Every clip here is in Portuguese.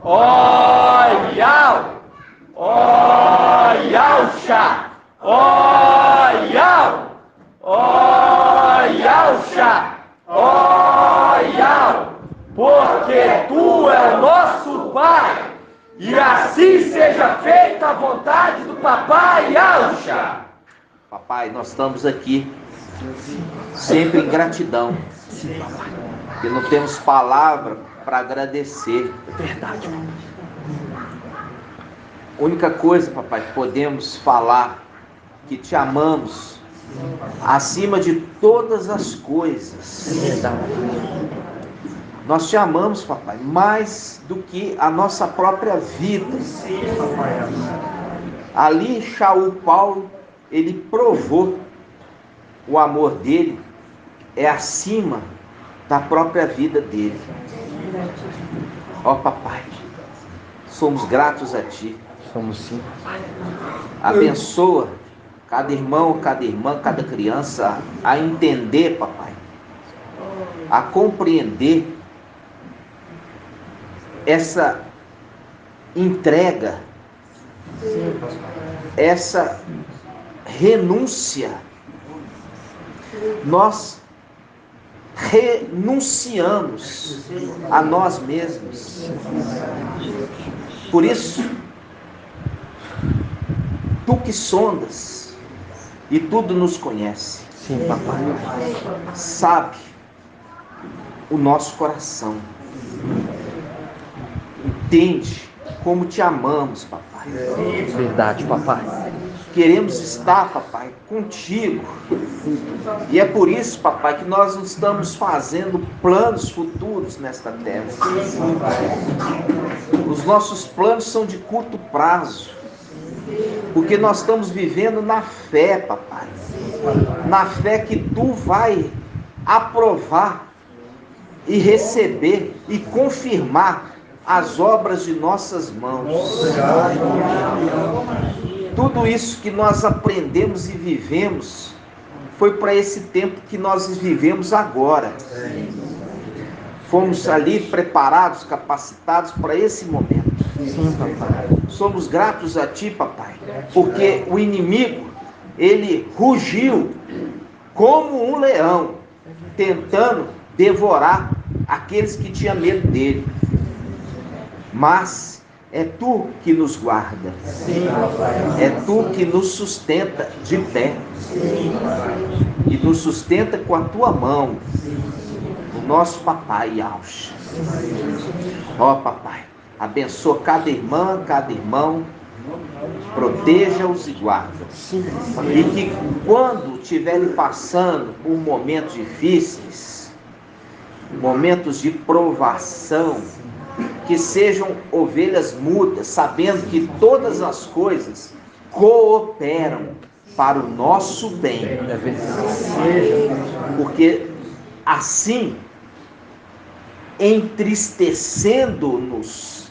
Olhau! Olhauxa! Olhau! Olhauxa! Olhau! Porque tu é o nosso Pai, e assim seja feita a vontade do Papai Auxa. Papai, nós estamos aqui sempre em gratidão, porque não temos palavra para agradecer. Verdade, papai. A única coisa, papai, que podemos falar que te amamos acima de todas as coisas. Verdade. Nós te amamos, papai, mais do que a nossa própria vida. Ali, Shaul Paulo, ele provou o amor dele é acima da própria vida dele. Ó papai, somos gratos a ti. Somos sim, papai. Abençoa cada irmão, cada irmã, cada criança a entender, papai, a compreender essa entrega, essa renúncia. Nós renunciamos a nós mesmos. Por isso, tu que sondas e tudo nos conhece. Sim, papai. Sabe o nosso coração. Entende como te amamos, papai. Verdade, papai. Queremos estar, papai, contigo. E é por isso, papai, que nós estamos fazendo planos futuros nesta terra. Os nossos planos são de curto prazo, porque nós estamos vivendo na fé, papai. Na fé que tu vai aprovar e receber e confirmar as obras de nossas mãos. Tudo isso que nós aprendemos e vivemos foi para esse tempo que nós vivemos agora. Fomos ali preparados, capacitados para esse momento. Sim, papai. Somos gratos a ti, papai, porque o inimigo, ele rugiu como um leão, tentando devorar aqueles que tinham medo dele. Mas é tu que nos guarda. Sim, papai. É tu que nos sustenta de pé. E nos sustenta com a tua mão. O nosso papai Auxa. Ó papai, abençoa cada irmã, cada irmão. Proteja-os e guarda. E que quando estiverem passando por momentos difíceis, momentos de provação, que sejam ovelhas mudas, sabendo que todas as coisas cooperam para o nosso bem. É verdade. Porque assim, entristecendo-nos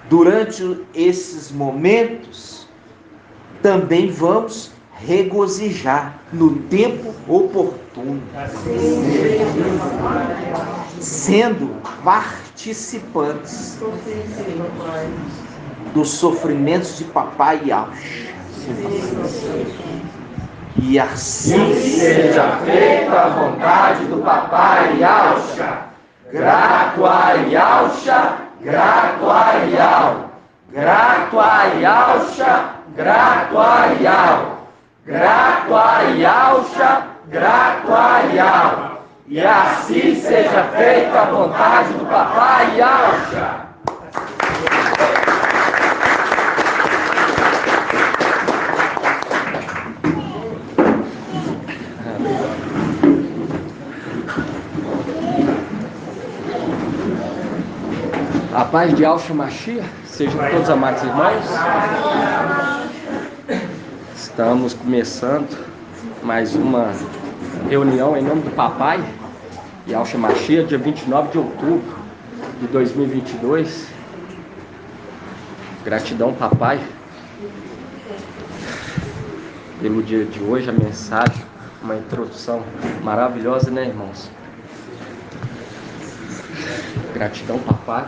durante esses momentos, também vamos regozijar no tempo oportuno, sendo participantes dos sofrimentos de papai Auxa. E assim Seja feita a vontade do Papai Auxa. Grato a Auxa, grato a Iau. Grato a Auxa, grato a Iau. Grato a Auxa, grato a Iau. E assim seja feita a vontade do Papai Auxa. A paz de Auxa Mashiach seja com todos, amados irmãos. Estamos começando mais uma reunião em nome do Papai e Auxa Mashiach, dia 29 de outubro de 2022. Gratidão, Papai, pelo dia de hoje, a mensagem, uma introdução maravilhosa, né, irmãos? Gratidão, Papai.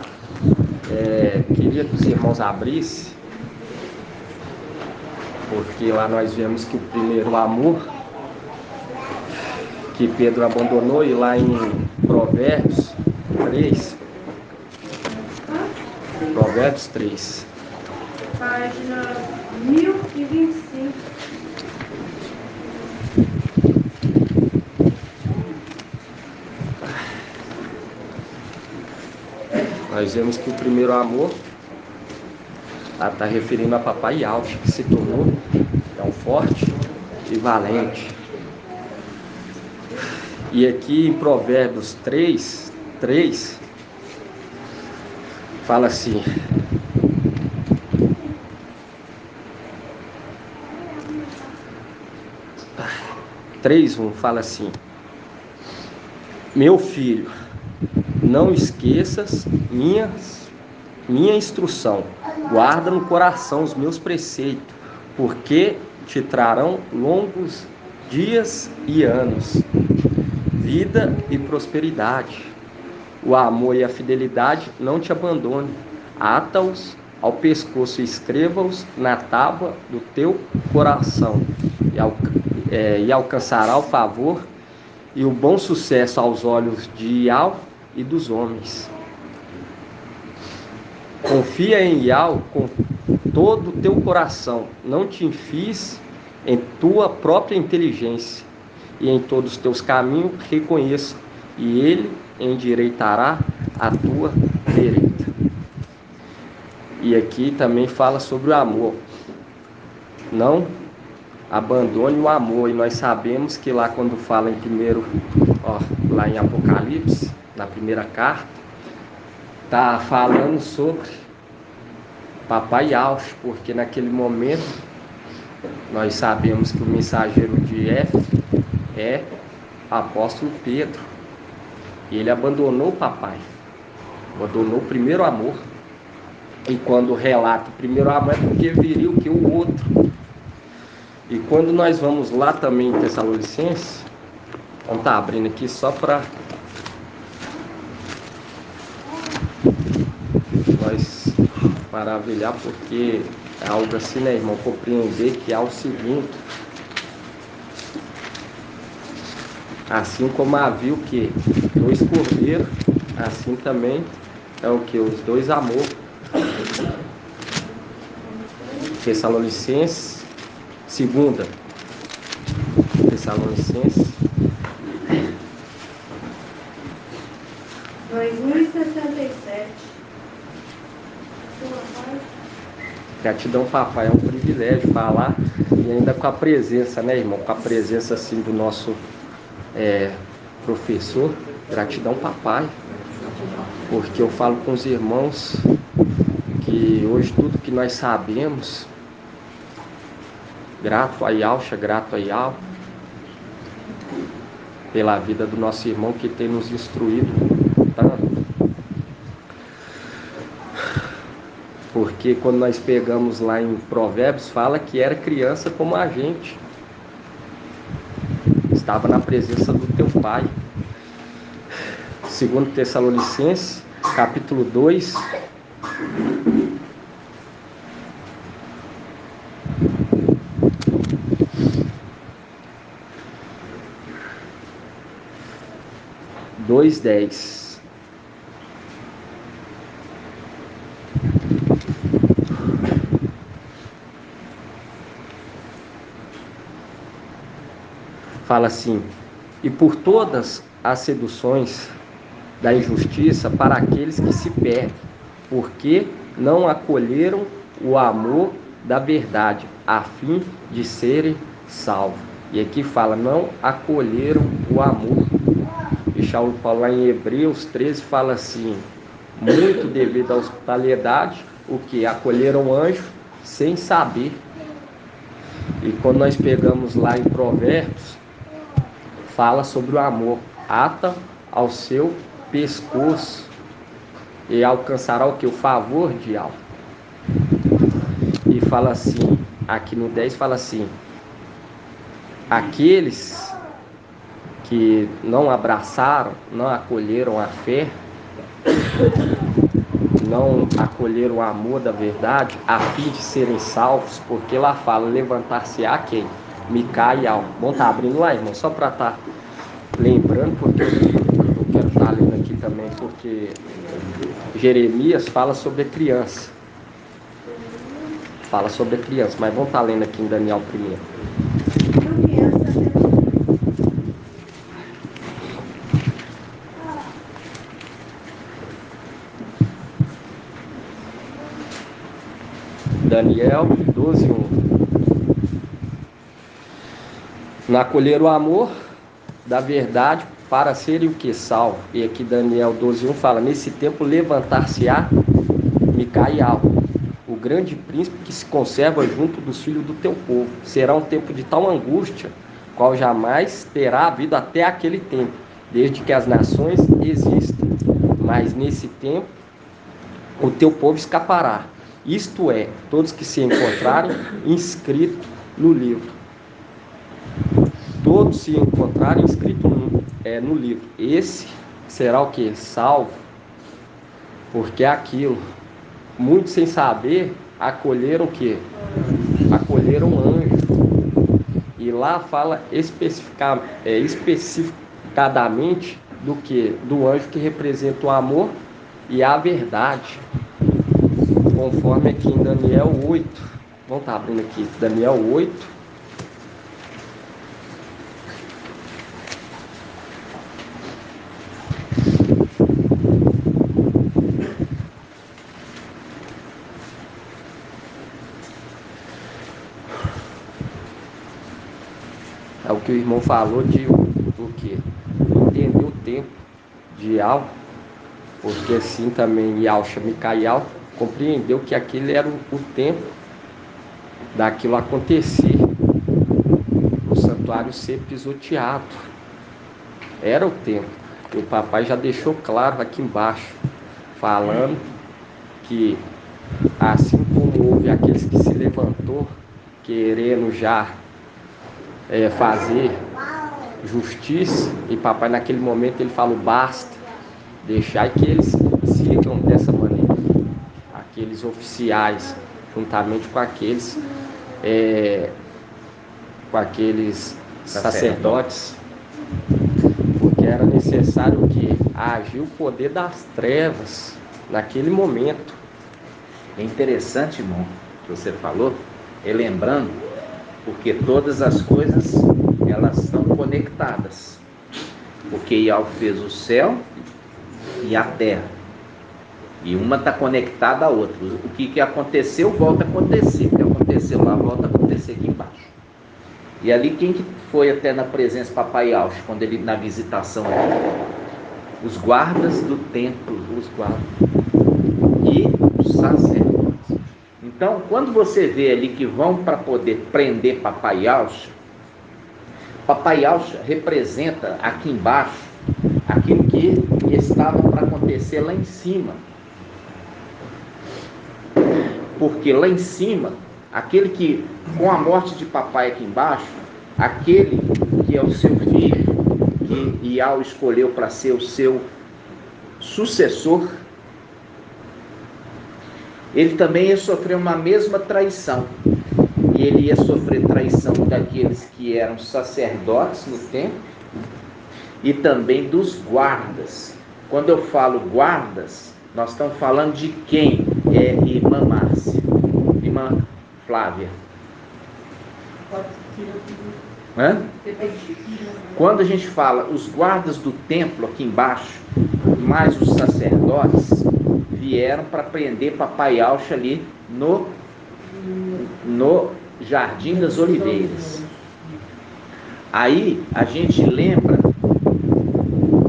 Queria que os irmãos abrissem, porque lá nós vemos que o primeiro amor que Pedro abandonou, e lá em Provérbios 3, Provérbios 3. Página 1025. Nós vemos que o primeiro amor está referindo a papai Yaush, que se tornou tão forte e valente. E aqui em Provérbios 3, fala assim: 3:1 fala assim: meu filho, não esqueças minha instrução, guarda no coração os meus preceitos, porque te trarão longos dias e anos, vida e prosperidade. O amor e a fidelidade não te abandone, ata-os ao pescoço e escreva-os na tábua do teu coração, e alcançará o favor e o bom sucesso aos olhos de Yahweh e dos homens. Confia em Yahweh com todo o teu coração, não te enfies em tua própria inteligência, e em todos os teus caminhos reconheça, e ele endireitará a tua vereda. E aqui também fala sobre o amor. Não abandone o amor, e nós sabemos que lá quando fala em primeiro, lá em Apocalipse, na primeira carta, está falando sobre papai Yaush, porque naquele momento nós sabemos que o mensageiro de Éfeso é o apóstolo Pedro, e ele abandonou o papai, abandonou o primeiro amor. E quando relata o primeiro amor é porque viria o que? O outro. E quando nós vamos lá também em Tessalonicenses, vamos estar abrindo aqui só para nós maravilhar, porque é algo assim, né, irmão? Compreender que há o seguinte: assim como havia o que? 2 cordeiros, assim também é o que? Os 2 amor. Tessalonicenses, segunda Tessalonicenses 2067. Gratidão, papai, é um privilégio falar, e ainda com a presença, né, irmão? Com a presença assim do nosso professor. Gratidão, papai, porque eu falo com os irmãos que hoje tudo que nós sabemos, grato a Yaush, grato a Yahweh, pela vida do nosso irmão que tem nos instruído tanto. Porque quando nós pegamos lá em Provérbios, fala que era criança como a gente, estava na presença do teu pai. Segundo Tessalonicenses, capítulo 2, dois 10. Fala assim: e por todas as seduções da injustiça para aqueles que se perdem, porque não acolheram o amor da verdade, a fim de serem salvos. E aqui fala, não acolheram o amor. E Paulo lá em Hebreus 13 fala assim: muito devido à hospitalidade, o que? Acolheram o anjo sem saber. E quando nós pegamos lá em Provérbios, fala sobre o amor, ata ao seu pescoço e alcançará o que? O favor de Yahweh. E fala assim, aqui no 10 fala assim: aqueles que não abraçaram, não acolheram a fé, não acolheram o amor da verdade, a fim de serem salvos, porque lá fala, levantar-se-á quem? Micael. Bom, tá abrindo lá, irmão, só para estar lembrando, porque eu quero estar lendo aqui também, porque Jeremias fala sobre a criança. Fala sobre a criança, mas vamos estar lendo aqui em Daniel primeiro. Daniel 12:1. Não acolheram o amor da verdade para serem o que? Salvo. E aqui Daniel 12:1 fala, nesse tempo levantar-se-á Micael, o grande príncipe que se conserva junto dos filhos do teu povo. Será um tempo de tal angústia, qual jamais terá havido até aquele tempo, desde que as nações existem. Mas nesse tempo o teu povo escapará. Isto é, todos que se encontrarem inscritos no livro. Todos se encontrarem inscritos no livro. Esse será o que? Salvo. Porque aquilo, muitos sem saber, acolheram o que? Acolheram o anjo. E lá fala especificadamente do que? Do anjo que representa o amor e a verdade. Conforme aqui em Daniel 8. Vamos estar abrindo aqui. Daniel 8. É o que o irmão falou do que? Entender o tempo de algo. Porque assim também Yahshua Micael compreendeu que aquele era o tempo daquilo acontecer, o santuário ser pisoteado. Era o tempo. E o papai já deixou claro aqui embaixo, falando que assim como houve aqueles que se levantou querendo já fazer justiça, e papai naquele momento ele falou, basta, deixar que eles sigam dessa maneira, aqueles oficiais, juntamente com aqueles sacerdotes, porque era necessário que agir o poder das trevas naquele momento. É interessante, irmão, que você falou, lembrando, porque todas as coisas elas estão conectadas, porque Yahweh fez o céu e a terra, e uma está conectada à outra. O que aconteceu volta a acontecer, o que aconteceu lá volta a acontecer aqui embaixo. E ali quem que foi até na presença do Papai Yahshua, quando ele na visitação aqui? Os guardas do templo, os guardas e os sacerdotes. Então, quando você vê ali que vão para poder prender Papai Yahshua representa aqui embaixo aquilo que estava para acontecer lá em cima. Porque lá em cima, aquele que, com a morte de papai aqui embaixo, aquele que é o seu filho, que Yahweh escolheu para ser o seu sucessor, ele também ia sofrer uma mesma traição. E ele ia sofrer traição daqueles que eram sacerdotes no templo e também dos guardas. Quando eu falo guardas, nós estamos falando de quem? Irmã Márcia, irmã Flávia. Quando a gente fala os guardas do templo aqui embaixo, mais os sacerdotes, vieram para prender Papai Yahshua ali no Jardim das Oliveiras. Aí a gente lembra,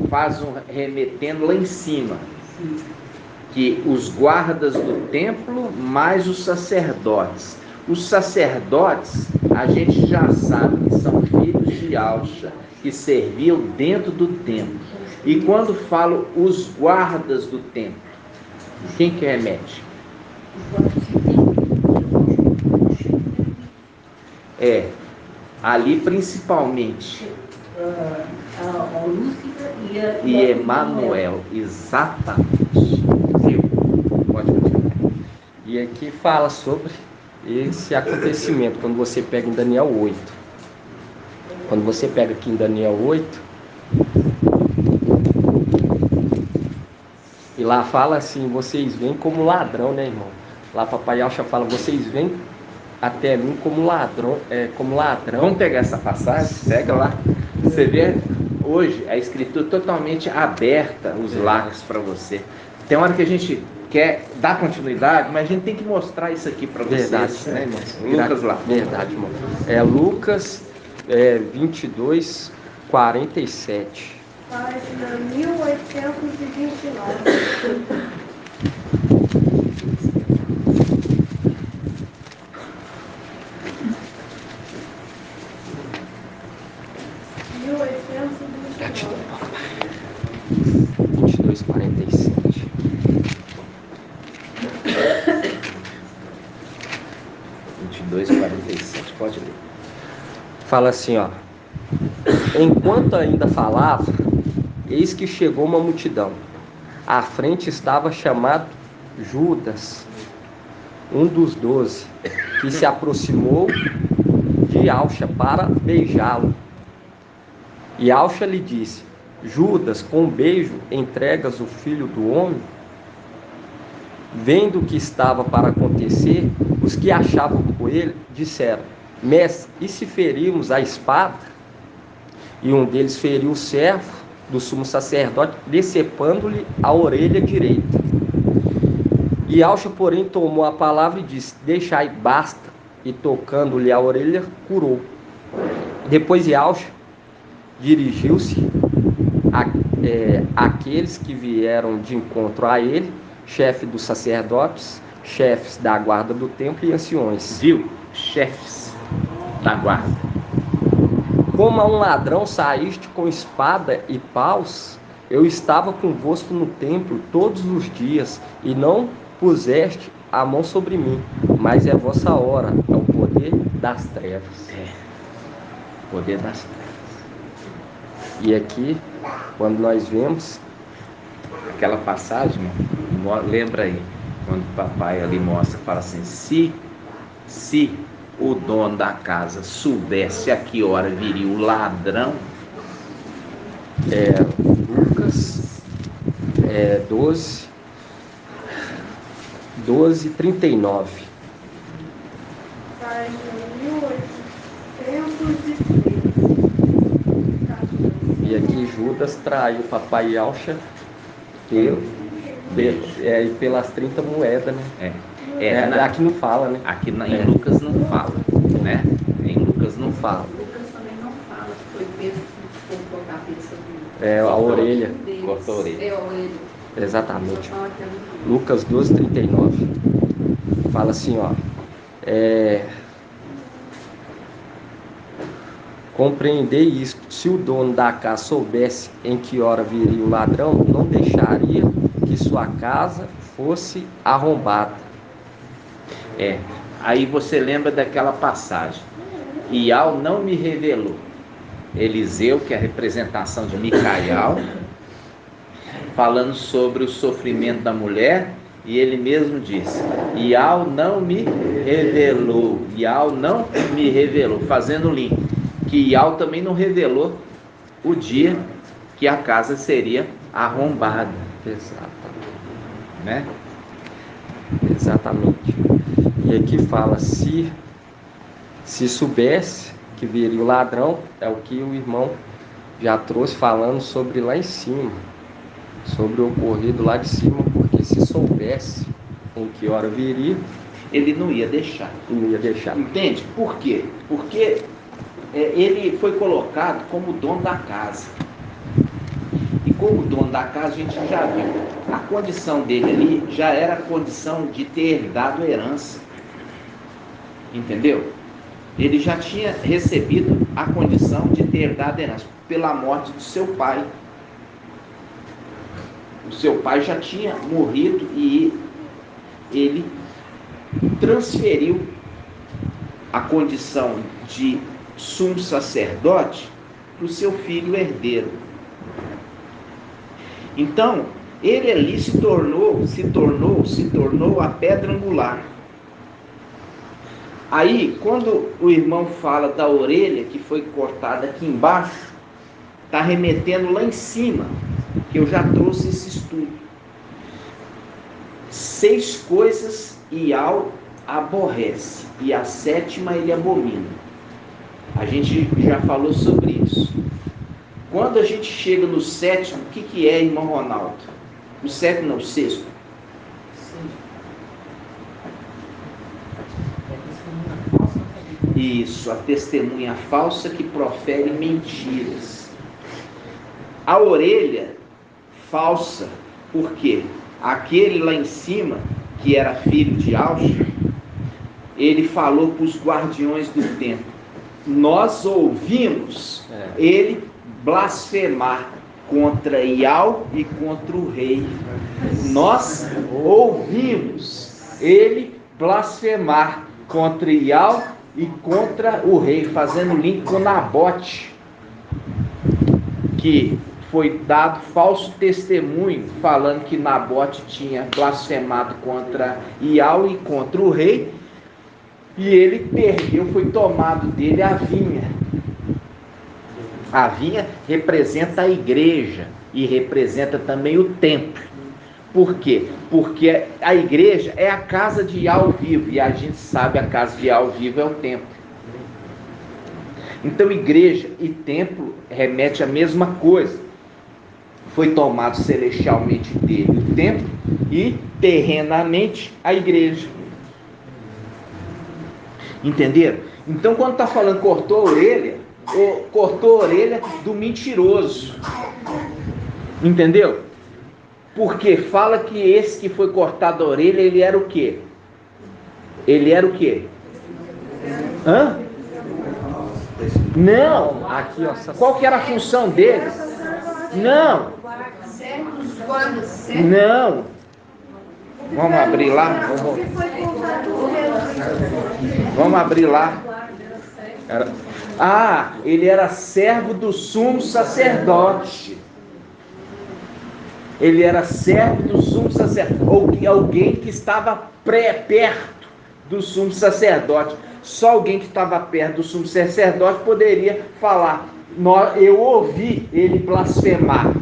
faz um remetendo lá em cima, que os guardas do templo mais os sacerdotes. Os sacerdotes, a gente já sabe que são filhos de Yahshua, que serviam dentro do templo. E quando falo os guardas do templo, quem que remete? Ali principalmente e Emanuel, exatamente. Viu? E aqui fala sobre esse acontecimento, quando você pega em Daniel 8. Quando você pega aqui em Daniel 8, e lá fala assim, vocês vêm como ladrão, né, irmão? Lá papai Alcha fala, vocês vêm até mim como ladrão, como ladrão. Vamos pegar essa passagem, pega lá. Você vê hoje a escritura totalmente aberta, os lacres para você. Tem hora que a gente quer dar continuidade, mas a gente tem que mostrar isso aqui para vocês, Verdade, né, irmão? Lucas lá. Verdade, irmão. Lucas 22, 47. Página 1829. Gratidão, papai. 22, 47. Pode ler. Fala assim, ó. Enquanto ainda falava, eis que chegou uma multidão. À frente estava chamado Judas, um dos 12, que se aproximou de Alcha para beijá-lo. E Alcha lhe disse: Judas, com um beijo entregas o filho do homem? Vendo o que estava para acontecer, os que achavam com ele disseram: Mestre, e se ferirmos a espada? E um deles feriu o servo do sumo sacerdote, decepando-lhe a orelha direita. E Alcha, porém, tomou a palavra e disse: Deixai, basta. E tocando-lhe a orelha, curou. Depois de Alcha, dirigiu-se àqueles que vieram de encontro a ele, chefe dos sacerdotes, chefes da guarda do templo e anciões. Viu? Chefes da guarda. Como a um ladrão saíste com espada e paus, eu estava convosco no templo todos os dias, e não puseste a mão sobre mim, mas é vossa hora, é o poder das trevas. Poder das trevas. E aqui, quando nós vemos Aquela passagem, lembra aí, quando o papai ali mostra, fala assim, se o dono da casa soubesse a que hora viria o ladrão, Lucas 12:39. Página 1803. E aqui Judas traiu o papai Alcha pelas 30 moedas, né? Aqui não fala, né? Aqui em Lucas não fala, né? Em Lucas não fala. Lucas também não fala que foi Pedro que cortou a cabeça dele. A orelha. Cortou a orelha. É a orelha. Exatamente. Só fala que é no- Lucas 12:39. Fala assim, ó. Compreendei isto: se o dono da casa soubesse em que hora viria o ladrão, não deixaria que sua casa fosse arrombada. Aí você lembra daquela passagem. Ial não me revelou. Eliseu, que é a representação de Micael, falando sobre o sofrimento da mulher, e ele mesmo disse: Ial não me revelou. Ial não me revelou. Fazendo o link, que Ial também não revelou o dia que a casa seria arrombada, né? Exatamente. E aqui fala, se soubesse que viria o ladrão, é o que o irmão já trouxe falando sobre lá em cima, sobre o ocorrido lá de cima, porque se soubesse em que hora viria, Ele não ia deixar. não ia deixar. Entende? Por quê? Porque ele foi colocado como dono da casa. E como dono da casa, a gente já viu, a condição dele ali já era a condição de ter herdado herança. Entendeu? Ele já tinha recebido a condição de ter herdado herança pela morte do seu pai. O seu pai já tinha morrido e ele transferiu a condição de sumo sacerdote para o seu filho herdeiro. Então, Ele ali se tornou a pedra angular. Aí, quando o irmão fala da orelha que foi cortada aqui embaixo, está remetendo lá em cima, que eu já trouxe esse estudo. 6 coisas Iau aborrece, e a 7ª ele abomina. A gente já falou sobre isso. Quando a gente chega no 7º, o que é, irmão Ronaldo? O 7º não, o 6º. Isso, a testemunha falsa que profere mentiras. A orelha falsa, por quê? Aquele lá em cima, que era filho de Auxa, ele falou para os guardiões do templo. Nós ouvimos ele blasfemar contra Iau e contra o rei. Nós ouvimos ele blasfemar contra Iau e contra o rei, fazendo link com Nabote, que foi dado falso testemunho, falando que Nabote tinha blasfemado contra Iau e contra o rei, e ele perdeu, foi tomado dele a vinha. A vinha representa a igreja e representa também o templo. Por quê? Porque a igreja é a casa de Iau vivo, e a gente sabe a casa de Iau vivo é o templo. Então igreja e templo remete à mesma coisa. Foi tomado celestialmente dele o templo e terrenamente a igreja. Entenderam? Então quando está falando cortou a orelha do mentiroso. Entendeu? Porque fala que esse que foi cortado a orelha, ele era o quê? Ele era o quê? Hã? Não. Aqui, ó. Qual que era a função dele? Não. Não. Vamos abrir lá? Vamos abrir lá. Ele era servo do sumo sacerdote. Ele era servo do sumo sacerdote, ou alguém que estava perto do sumo sacerdote. Só alguém que estava perto do sumo sacerdote poderia falar: eu ouvi ele blasfemar.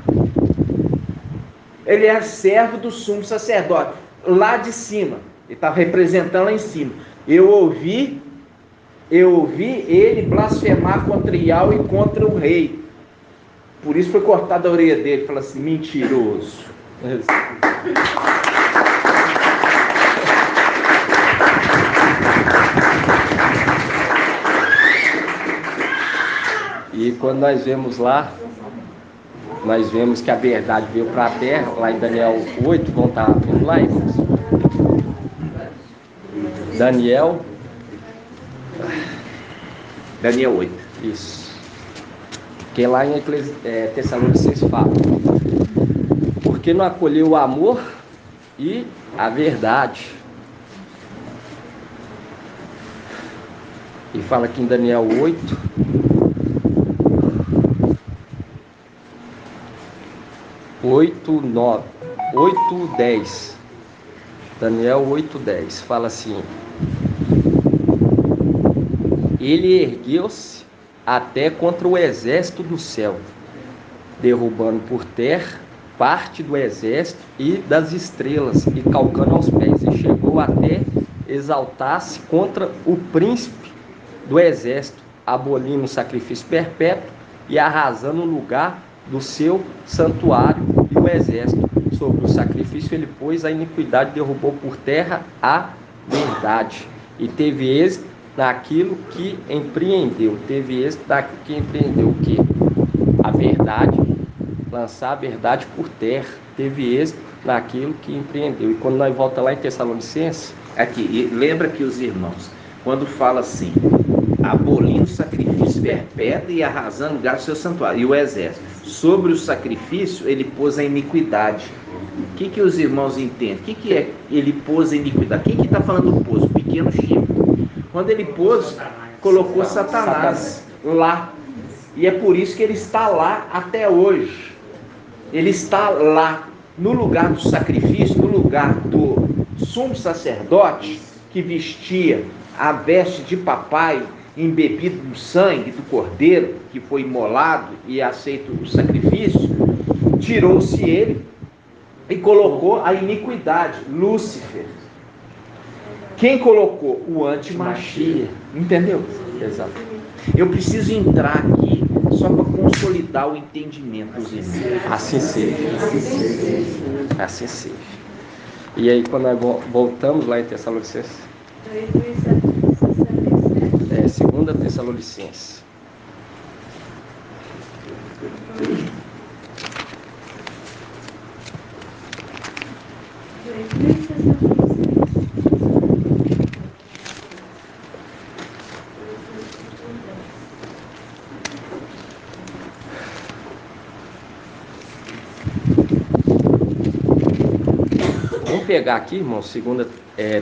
Ele era servo do sumo sacerdote, lá de cima. Ele estava representando lá em cima. Eu ouvi ele blasfemar contra Iau e contra o rei. Por isso foi cortada a orelha dele. Fala assim: mentiroso. E quando nós vemos lá, nós vemos que a verdade veio para a terra, lá em Daniel 8, vamos estar vendo lá, irmãos? Daniel 8. Isso. Porque lá em Tessalonicenses fala: porque não acolheu o amor e a verdade. E fala aqui em Daniel 8, oito, 10. Daniel 8:10 fala assim: ele ergueu-se até contra o exército do céu, derrubando por terra parte do exército e das estrelas, e calcando aos pés, e chegou até exaltar-se contra o príncipe do exército, abolindo o sacrifício perpétuo e arrasando o lugar do seu santuário e o exército. Sobre o sacrifício ele pôs a iniquidade, derrubou por terra a verdade, e teve êxito naquilo que empreendeu. Teve êxito naquilo que empreendeu o quê? A verdade, lançar a verdade por terra. Teve êxito naquilo que empreendeu. E quando nós voltamos lá em Tessalonicenses, aqui, lembra que os irmãos, quando fala assim, abolindo o sacrifício perpétuo e arrasando o lugar do seu santuário, e o exército, sobre o sacrifício ele pôs a iniquidade. O que os irmãos entendem? O que é ele pôs a iniquidade? Quem que está falando do pôs? O pequeno Chico. Quando ele pôs, colocou Satanás lá. E é por isso que ele está lá até hoje. Ele está lá. no lugar do sacrifício, no lugar do sumo sacerdote, que vestia a veste de papai, embebido no sangue do cordeiro, que foi imolado e aceito o sacrifício, tirou-se ele e colocou a iniquidade, Lúcifer. Quem colocou? O antimachia. Entendeu? Exato. Eu preciso entrar aqui só para consolidar o entendimento dos irmãos. Assim seja. Assim seja. E aí, quando nós voltamos lá em Tessalonicenses, 2 Tessalonicenses. Vamos pegar aqui, irmão, 2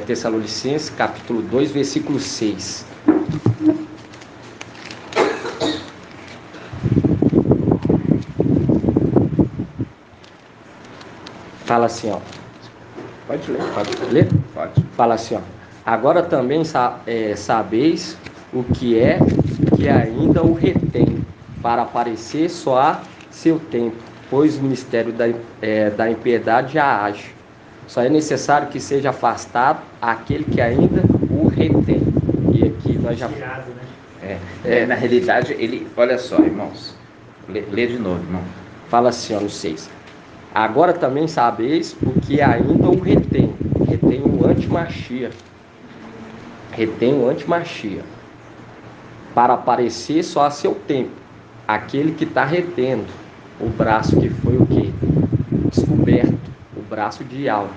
Tessalonicenses, capítulo 2, versículo 6. Fala assim, ó. Pode ler. Pode ler? Pode. Fala assim, ó. Agora também sabeis o que é que ainda o retém, para aparecer só a seu tempo, pois o mistério da impiedade já age. Só é necessário que seja afastado aquele que ainda o retém. E aqui nós já... Na realidade, ele... Olha só, irmãos. Lê de novo, irmão. Fala assim, ó, no 6. Agora também sabeis o que ainda o retém. Retém o antimachia. Retém o antimachia. Para aparecer só a seu tempo. Aquele que está retendo. O braço que foi o quê? Descoberto. O braço de alma.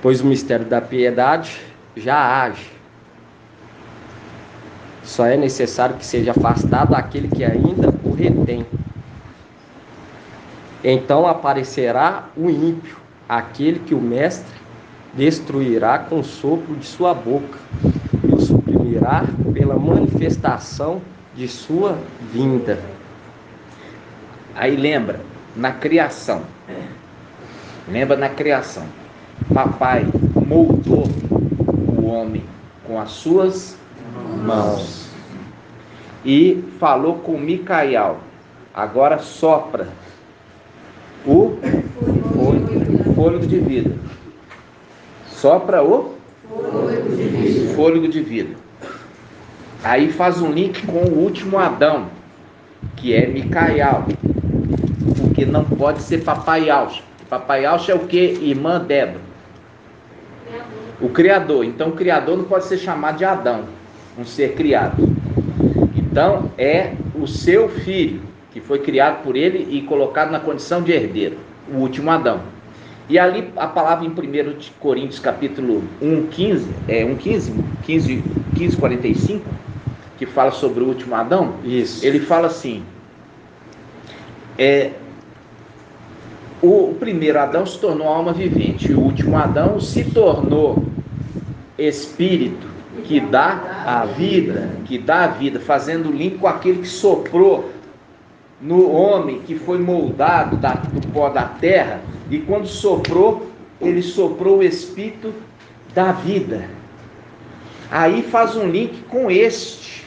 Pois o mistério da piedade já age. Só é necessário que seja afastado aquele que ainda o retém. Então aparecerá o ímpio, aquele que o mestre destruirá com o sopro de sua boca e o suprimirá pela manifestação de sua vinda. Aí lembra, na criação. Lembra na criação. Papai moldou o homem com as suas mãos e falou com Micael: agora sopra o fôlego de vida. Sopra o fôlego de vida. Aí faz um link com o último Adão, que é Micael, porque não pode ser papai Yaucha. Papai Yaucha é o que? Irmã Débora. O Criador. Então o Criador não pode ser chamado de Adão, um ser criado. Então é o seu filho, que foi criado por ele e colocado na condição de herdeiro, o último Adão. E ali a palavra em 1 Coríntios capítulo 15, 45, que fala sobre o último Adão. Isso. Ele fala assim: o primeiro Adão se tornou alma vivente, e o último Adão se tornou espírito, que dá a vida, fazendo link com aquele que soprou no homem, que foi moldado do pó da terra, e quando soprou, ele soprou o espírito da vida. Aí faz um link com este,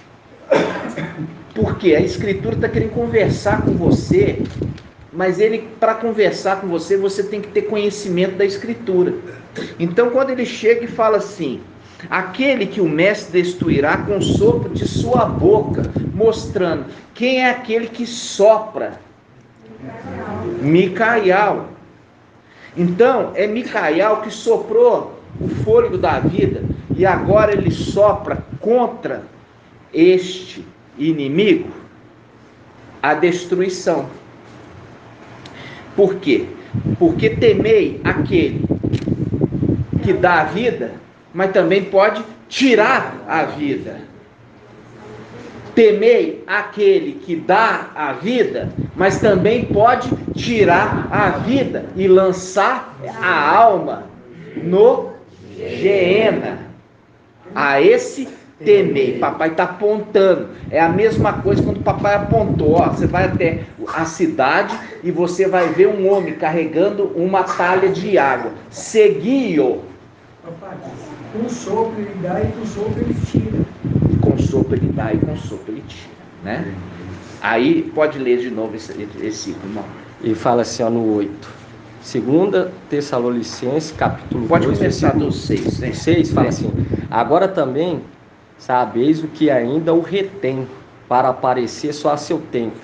porque a escritura está querendo conversar com você, mas para conversar com você, você tem que ter conhecimento da escritura. Então quando ele chega e fala assim: aquele que o mestre destruirá com o sopro de sua boca, mostrando quem é aquele que sopra. Micael. Então é Micael que soprou o fôlego da vida, e agora ele sopra contra este inimigo a destruição. Por quê? Porque temei aquele que dá a vida, mas também pode tirar a vida. Temei aquele que dá a vida, mas também pode tirar a vida e lançar a alma no Geena. A esse temei. Papai está apontando. É a mesma coisa quando o papai apontou. Ó, você vai até a cidade e você vai ver um homem carregando uma talha de água. Segui-o. Papai, com sopro ele dá e com sopro ele tira. Com sopro ele dá e com sopro ele tira, né? Aí pode ler de novo esse ciclo, irmão. E fala assim, ó, no 8. 2 Tessalonicenses, capítulo Pode 2, começar versículo do 6, né? 6, fala assim: agora também sabeis o que ainda o retém para aparecer só a seu tempo,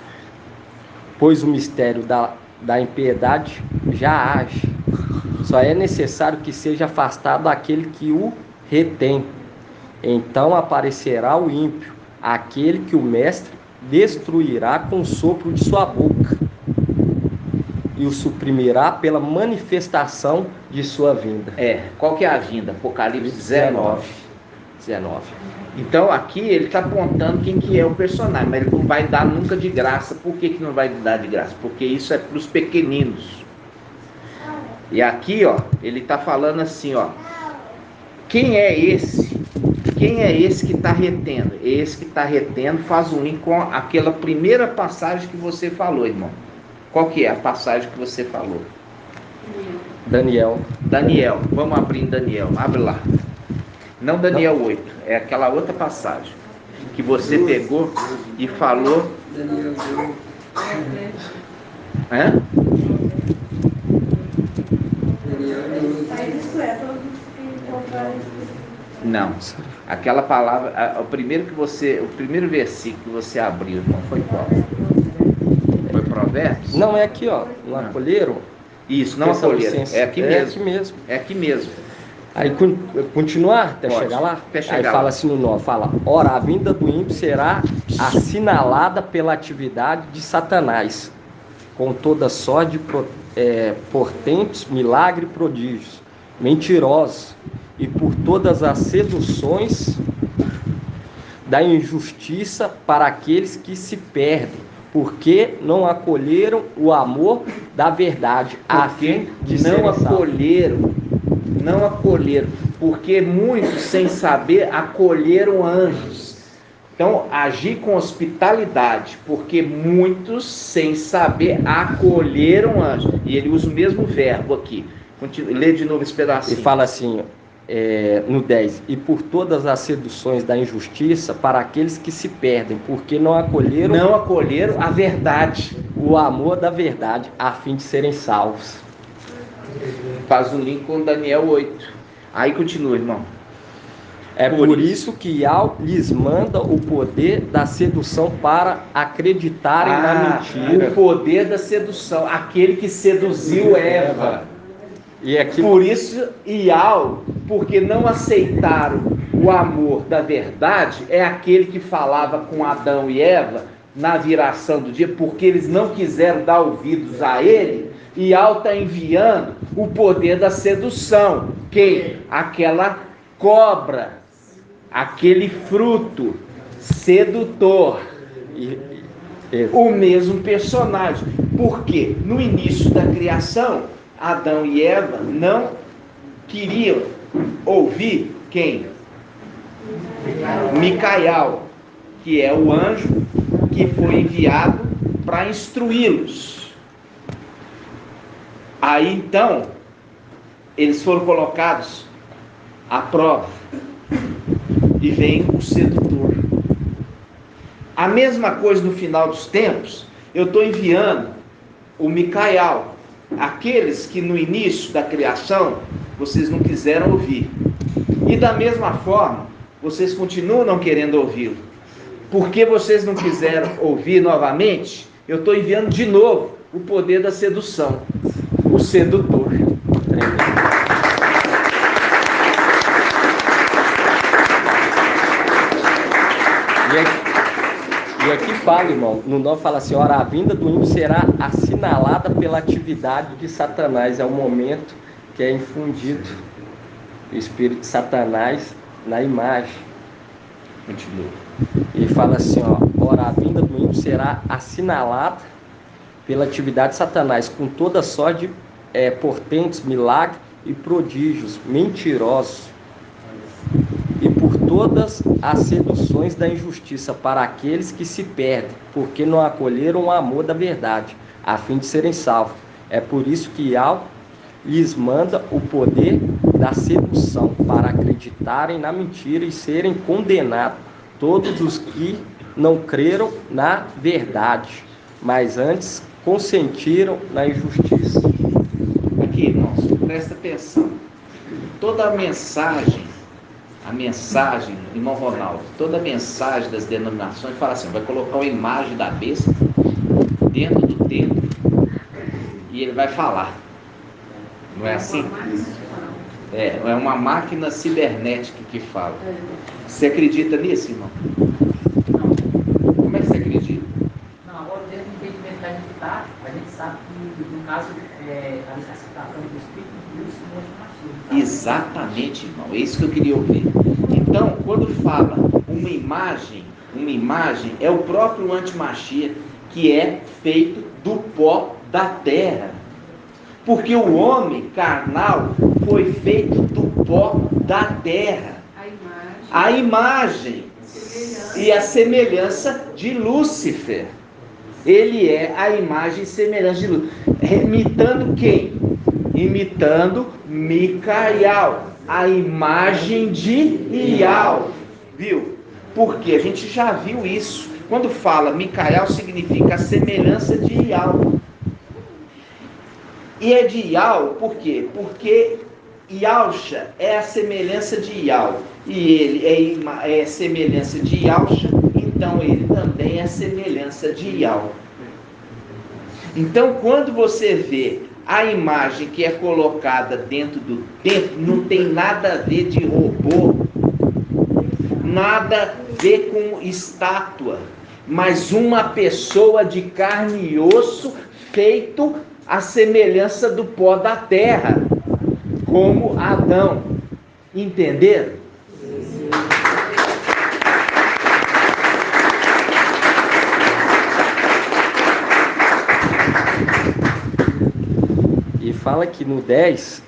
pois o mistério da impiedade já age. Só é necessário que seja afastado aquele que o retém. Então aparecerá o ímpio, aquele que o mestre destruirá com o sopro de sua boca e o suprimirá pela manifestação de sua vinda. Qual que é a vinda? Apocalipse 19. Então aqui ele está apontando quem que é o personagem, mas ele não vai dar nunca de graça. Por que não vai dar de graça? Porque isso é para os pequeninos. E aqui, ó, ele está falando assim, ó, quem é esse? Quem é esse que está retendo? Esse que está retendo faz um link com aquela primeira passagem que você falou, irmão. Qual que é a passagem que você falou? Daniel. Vamos abrir em Daniel, abre lá. Não Daniel 8, é aquela outra passagem que você pegou e falou. Daniel deu. Hã? Aí isso é, todos que encontrarem Não. Aquela palavra, o primeiro versículo que você abriu, irmão, foi qual? Foi Provérbios? Não, é aqui, ó, no acolheram. Isso, não acolheram. É aqui mesmo. É aqui mesmo. Aí continuar até Pode, chegar lá? até chegar Aí lá. fala assim no 9, fala: ora, a vinda do ímpio será assinalada pela atividade de Satanás, com toda sorte de portentos, milagres e prodígios, mentirosos, e por todas as seduções da injustiça para aqueles que se perdem, porque não acolheram o amor da verdade, a fim de não serem salvos. não acolheram, porque muitos, sem saber, acolheram anjos. Então, agir com hospitalidade, porque muitos, sem saber, acolheram anjos. E ele usa o mesmo verbo aqui. Lê de novo esse pedacinho. E fala assim, no 10, e por todas as seduções da injustiça para aqueles que se perdem, porque não acolheram a verdade, o amor da verdade, a fim de serem salvos. Faz um link com Daniel 8. Aí continua, irmão. É por isso que Yahweh lhes manda o poder da sedução para acreditarem na mentira. O poder da sedução, aquele que seduziu Eva. E aqui... Por isso, Yahweh, porque não aceitaram o amor da verdade, é aquele que falava com Adão e Eva na viração do dia, porque eles não quiseram dar ouvidos a ele. Yahweh está enviando o poder da sedução. Quem? Aquela cobra, aquele fruto sedutor. O mesmo personagem. Porque no início da criação, Adão e Eva não queriam ouvir quem? Micael, que é o anjo que foi enviado para instruí-los. Aí então, eles foram colocados à prova e vem o sedutor. A mesma coisa no final dos tempos, eu estou enviando o Micael, aqueles que no início da criação vocês não quiseram ouvir. E da mesma forma, vocês continuam não querendo ouvi-lo. Porque vocês não quiseram ouvir novamente, eu estou enviando de novo o poder da sedução. O sedutor. E aqui fala, irmão, no 9 fala assim: ora, a vinda do ímpio será assinalada pela atividade de Satanás. É o momento que é infundido o espírito de Satanás na imagem. Continua. E fala assim, ó: ora, a vinda do ímpio será assinalada pela atividade de Satanás, com toda sorte de portentos, milagres e prodígios mentirosos, e por todas as seduções da injustiça para aqueles que se perdem, porque não acolheram o amor da verdade, a fim de serem salvos. É por isso que lhes manda o poder da sedução, para acreditarem na mentira e serem condenados todos os que não creram na verdade, mas antes consentiram na injustiça. Aqui, irmãos, presta atenção. Toda a mensagem, irmão Ronaldo, toda a mensagem das denominações fala assim: vai colocar uma imagem da besta dentro do templo e ele vai falar. Não é assim? É uma máquina cibernética que fala. Você acredita nisso, irmão? Como é que você acredita? Não, agora dentro do entendimento que a gente está, a gente sabe que, no caso, a necessitação do Espírito de Deus se mostra mais. Exatamente, irmão. É isso que eu queria ouvir. Então, quando fala uma imagem é o próprio antimachia, que é feito do pó da terra. Porque o homem carnal foi feito do pó da terra. A imagem e a semelhança de Lúcifer. Ele é a imagem e semelhança de Lúcifer. Imitando quem? Imitando Micael, a imagem de Ial. Viu? Porque a gente já viu isso. Quando fala Micael, significa a semelhança de Ial. E é de Ial, por quê? Porque Ialcha é a semelhança de Ial. E ele é semelhança de Ialcha, então ele também é semelhança de Ial. Então, quando você vê a imagem que é colocada dentro do templo, não tem nada a ver de robô, nada a ver com estátua, mas uma pessoa de carne e osso feito a semelhança do pó da terra, como Adão. Entenderam? E fala que no 10,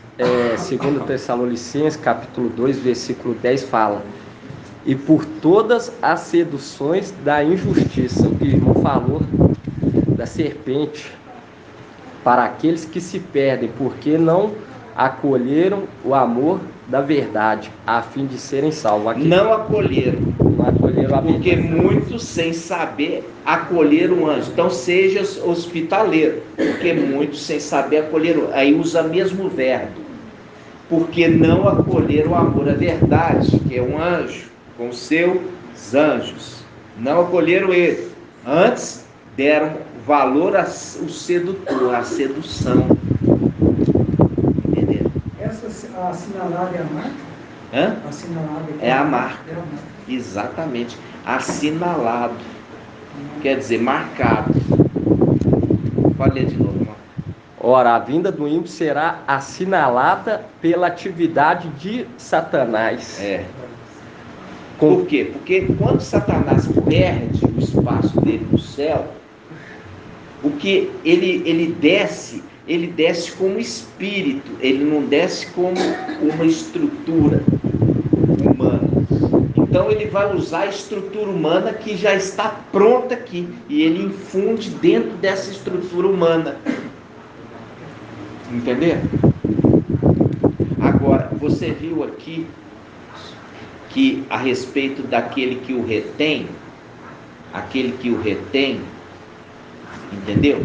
segundo Tessalonicenses, capítulo 2, versículo 10, fala: e por todas as seduções da injustiça, o que o irmão falou da serpente, para aqueles que se perdem, porque não acolheram o amor da verdade, a fim de serem salvos. Aqui, não acolheram a porque verdade. Muitos, sem saber, acolheram o anjo. Então seja hospitaleiro, porque muitos, sem saber, acolheram. Aí usa o mesmo verbo, porque não acolheram o amor à verdade, que é um anjo, com seus anjos. Não acolheram ele, antes deram valor ao sedutor, à sedução. Entenderam? Essa assinalada é a marca? Hã? Assinalada É a marca. É a marca. Exatamente. Assinalado. Quer dizer, marcado. Pode ler de novo, irmão. Ora, a vinda do ímpio será assinalada pela atividade de Satanás. Por quê? Porque quando Satanás perde o espaço dele no céu, o que ele desce como espírito, ele não desce como uma estrutura humana. Então ele vai usar a estrutura humana que já está pronta aqui, e ele infunde dentro dessa estrutura humana. Entenderam? Agora, você viu aqui que a respeito daquele que o retém, entendeu?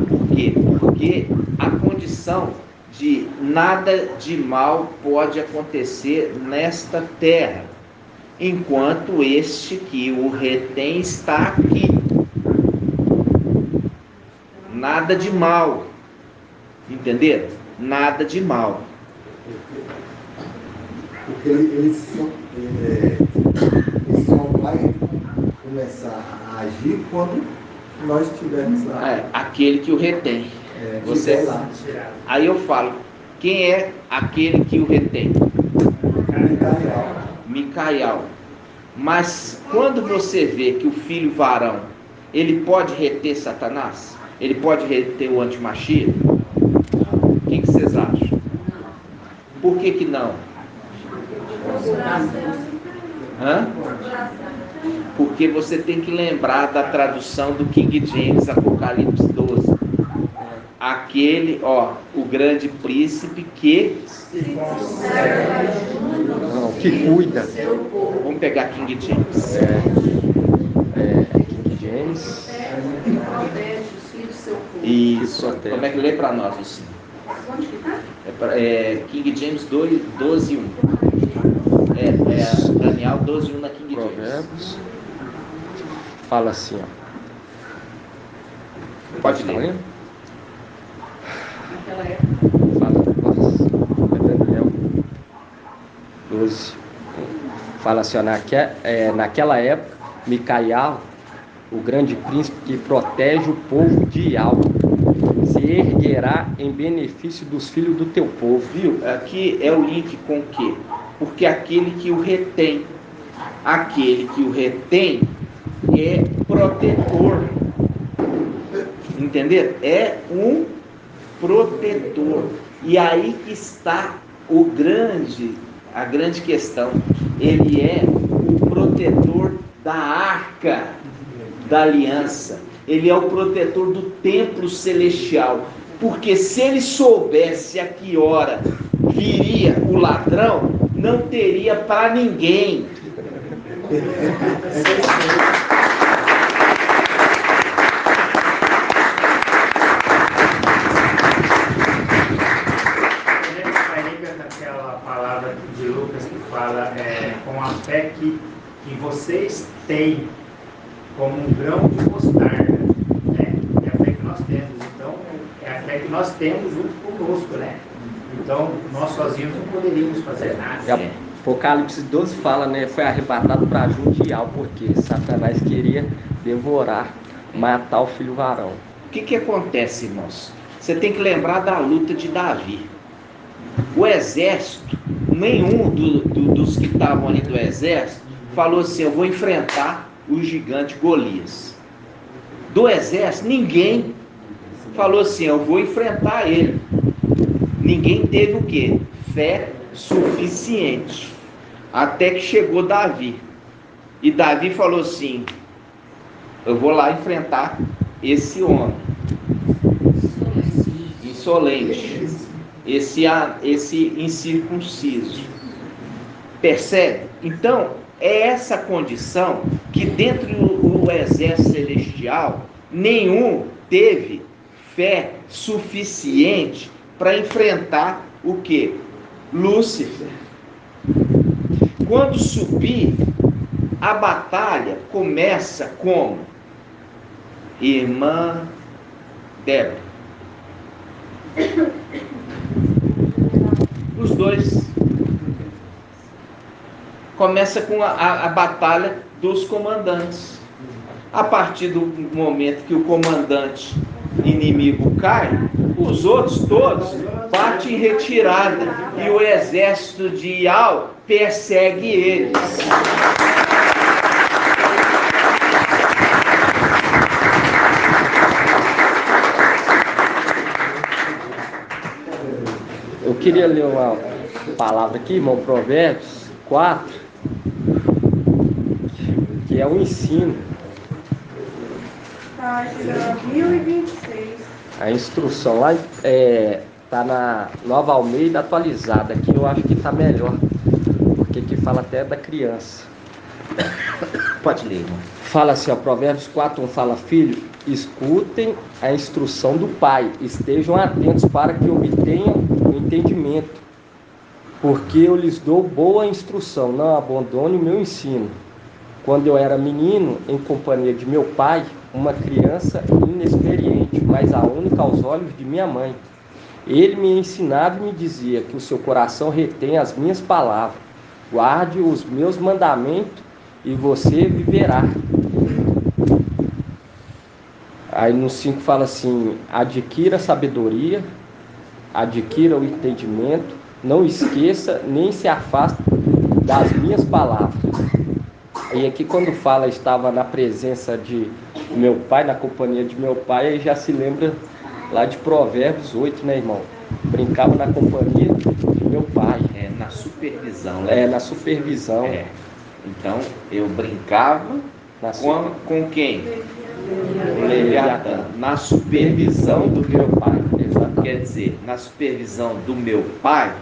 Por quê? Porque a condição de nada de mal pode acontecer nesta terra, enquanto este que o retém está aqui. Nada de mal. Entenderam? Nada de mal. Porque ele só vai começar a agir quando nós estivermos lá. Aquele que o retém. Você lá. Aí eu falo, quem é aquele que o retém? Micael. Mas quando você vê que o filho varão, ele pode reter Satanás? Ele pode reter o antimachia? O que vocês acham? Por que não? Hã? Porque você tem que lembrar da tradução do King James, Apocalipse 12. Aquele, o grande príncipe que... Não, que cuida. Vamos pegar King James. King James. Isso. Como é que lê para nós, Lucinho? Onde que tá? King James 12:1. Daniel 12:1 na King James. Provérbios. Fala assim, ó. Pode ler. Naquela época. Fala, nossa, é Daniel 12. Fala assim, ó, naquela época, Micaiah, o grande príncipe que protege o povo de Ial, se erguerá em benefício dos filhos do teu povo. Viu? Aqui é o link com o quê? Porque aquele que o retém é protetor. Entender? É um protetor. E aí que está a grande questão. Ele é o protetor da arca da aliança. Ele é o protetor do templo celestial. Porque se ele soubesse a que hora viria o ladrão, não teria para ninguém. Aquela palavra de Lucas que fala com a fé que vocês têm como um grão de mostarda, né? É a fé que nós temos. Então, é a fé que nós temos junto conosco, né? Então, nós sozinhos não poderíamos fazer nada. Apocalipse 12 fala, né? Foi arrebatado para junto de Ial, porque Satanás queria devorar, matar o filho varão. O que acontece, irmãos? Você tem que lembrar da luta de Davi. O exército, nenhum dos que estavam ali do exército falou assim: eu vou enfrentar o gigante Golias. Do exército, ninguém falou assim: eu vou enfrentar ele. Ninguém teve o quê? Fé suficiente. Até que chegou Davi. E Davi falou assim: eu vou lá enfrentar esse homem insolente, esse incircunciso. Percebe? Então, é essa condição que dentro do exército celestial, nenhum teve fé suficiente para enfrentar o quê? Lúcifer. Quando subir, a batalha começa como? Irmã Débora. Os dois. Começa com a batalha dos comandantes. A partir do momento que o comandante inimigo cai, os outros todos batem em retirada e o exército de Ial persegue eles. Eu queria ler uma palavra aqui, irmão, Provérbios 4, que é o ensino. Página 1026. A instrução lá está na Nova Almeida atualizada. Aqui eu acho que está melhor, porque aqui fala até da criança. Pode ler, irmão. Fala assim, ó, Provérbios 4:1 fala: filho, escutem a instrução do pai, estejam atentos para que obtenham o entendimento, porque eu lhes dou boa instrução, não abandone o meu ensino. Quando eu era menino, em companhia de meu pai, uma criança inexperiente, mas a única aos olhos de minha mãe, ele me ensinava e me dizia que o seu coração retém as minhas palavras, guarde os meus mandamentos e você viverá. Aí no 5 fala assim: adquira sabedoria, adquira o entendimento, não esqueça nem se afaste das minhas palavras. E aqui quando fala estava na presença de meu pai, na companhia de meu pai, aí já se lembra lá de Provérbios 8, né, irmão? Brincava na companhia de meu pai. Na supervisão, né? Na supervisão. Então, eu brincava com quem? O Leviatã. Na supervisão do meu pai. Quer dizer, na supervisão do meu pai,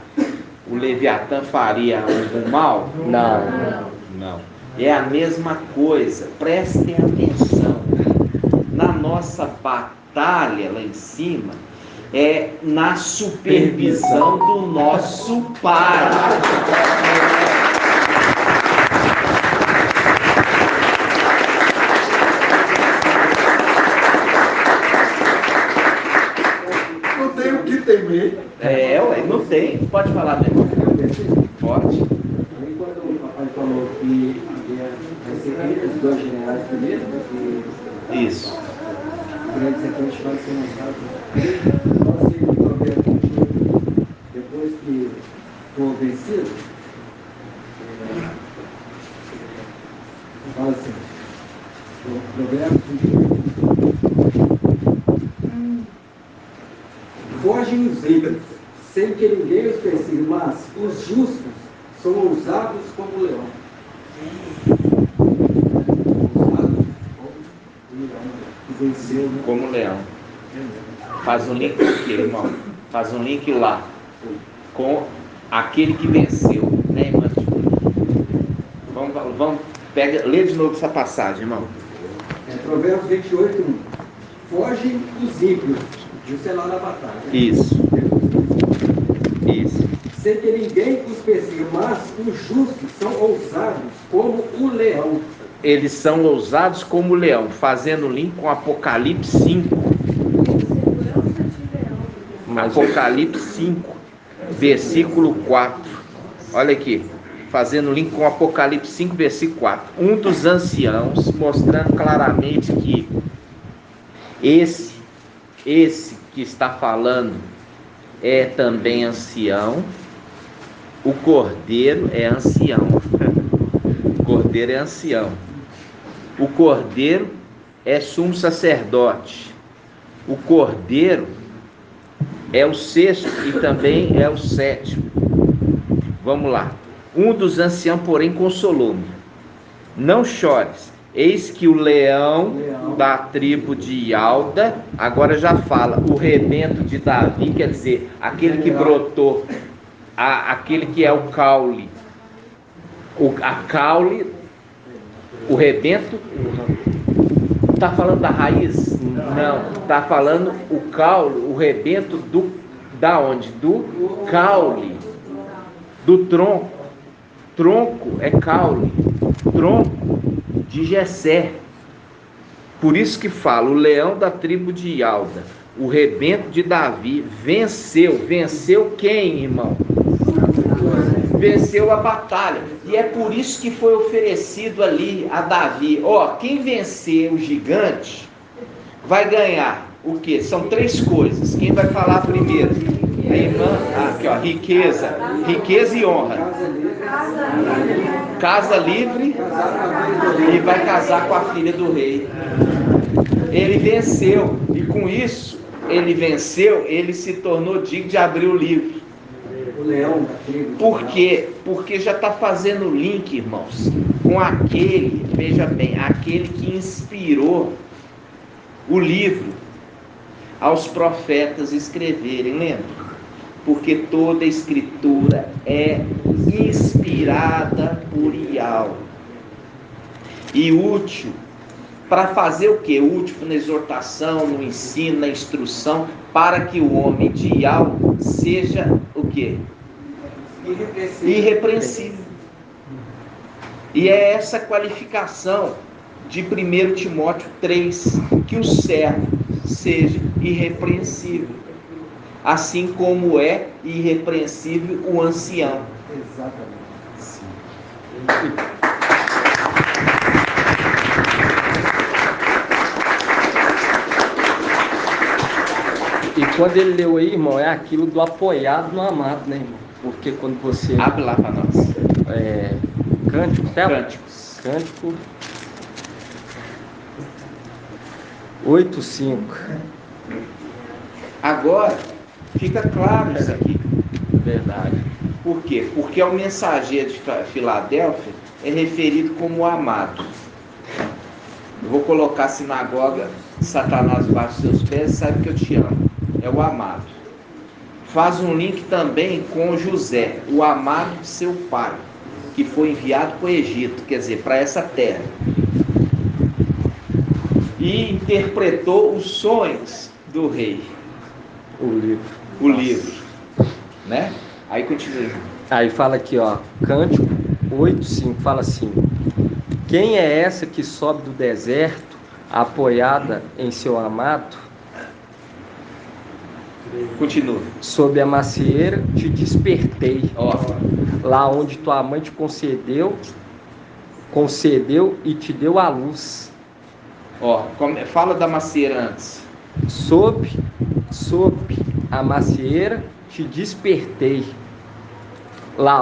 o Leviatã faria algum mal? Não. É a mesma coisa. Prestem atenção. Na nossa batalha lá em cima, é na supervisão do nosso pai. Não tem o que temer. Não tem. Pode falar, meu irmão. Pode. Aí quando o papai falou que vai ser os 2 generais primeiro, Isso. o grande serpente vai ser lançado. Só se o governo, depois que for vencido, fala assim, Provérbios 28. Fogem os ímpios, sem que ninguém os persiga, mas os justos são ousados como o leão. Venceu, né? Como leão. Faz um link aqui, irmão. Faz um link lá. Com aquele que venceu. Né, irmão? Vamos lê de novo essa passagem, irmão. Provérbios 28, 1. Fogem os ímpios, isso é lá na batalha. Isso. Sem que ninguém os persiga, mas os justos são ousados como o leão. Eles são ousados como o leão, fazendo link com Apocalipse 5. Apocalipse 5, versículo 4. Olha aqui, fazendo link com Apocalipse 5, versículo 4. Um dos anciãos, mostrando claramente que esse que está falando é também ancião. O cordeiro é ancião. O cordeiro é ancião. O cordeiro é sumo sacerdote. O cordeiro é o 6º e também é o 7º. Vamos lá. Um dos anciãos, porém, consolou-me. Não chores. Eis que o leão da tribo de Alda, agora já fala, o rebento de Davi, quer dizer, aquele que brotou, aquele que é o caule. A caule, o rebento, está falando da raiz? Não, está falando o caule, o rebento da onde? Do caule, do tronco. Tronco é caule, tronco de Jessé. Por isso que fala, o leão da tribo de Alda, o rebento de Davi, venceu quem, irmão? Venceu a batalha. E é por isso que foi oferecido ali a Davi, quem vencer o gigante vai ganhar o quê? São 3 coisas. Quem vai falar primeiro? A irmã, aqui ó, riqueza e honra. Casa livre e vai casar com a filha do rei. Ele venceu, e com isso ele se tornou digno de abrir o livro. Por quê? Porque já está fazendo link, irmãos, com aquele, veja bem, aquele que inspirou o livro aos profetas escreverem, lembra? Porque toda escritura é inspirada por Yahweh e útil para fazer o que? Útil na exortação, no ensino, na instrução, para que o homem de Yahweh seja o que? Irrepreensível. E é essa qualificação de 1 Timóteo 3, que o servo seja irrepreensível, assim como é irrepreensível o ancião. Exatamente. Sim. E quando ele leu aí, irmão, é aquilo do apoiado no amado, né, irmão? Porque quando você... Abre lá para nós. Cântico, Cânticos. Cântico 8:5. Agora, fica claro isso aqui. Verdade. Por quê? Porque o mensageiro de Filadélfia é referido como o amado. Eu vou colocar sinagoga, Satanás bate seus pés, sabe que eu te amo. É o amado. Faz um link também com José, o amado de seu pai, que foi enviado para o Egito, quer dizer, para essa terra. E interpretou os sonhos do rei. O livro. Né? Aí continua. Aí fala aqui, ó, Cântico 8:5, fala assim: quem é essa que sobe do deserto, apoiada em seu amado? Continua. Sob a macieira te despertei, Ó, lá onde tua mãe te concedeu e te deu a luz. ó, fala da macieira antes. Sob a macieira te despertei, lá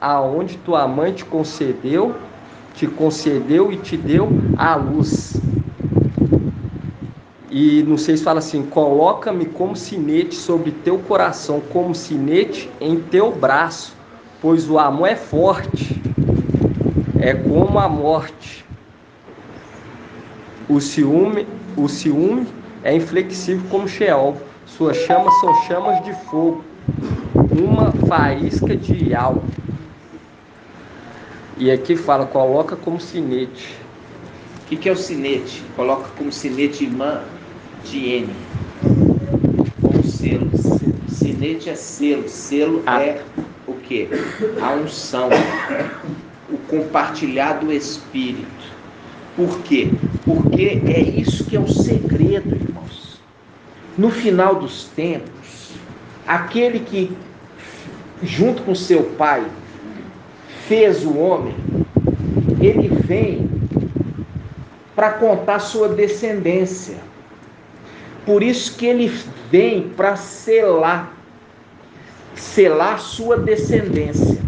aonde tua mãe te concedeu e te deu a luz. E não sei se fala assim: coloca-me como sinete sobre teu coração, como sinete em teu braço, pois o amor é forte, é como a morte. O ciúme é inflexível como Sheol, suas chamas são chamas de fogo, uma faísca de Ial. E aqui fala, coloca como sinete. O que é o sinete? Coloca como sinete irmã de N. Com selo. Sinete é selo. Selo é o quê? A unção. O compartilhar do Espírito. Por quê? Porque é isso que é o segredo, irmãos. No final dos tempos, aquele que, junto com seu pai, fez o homem, ele vem para contar sua descendência. Por isso que ele vem para selar sua descendência.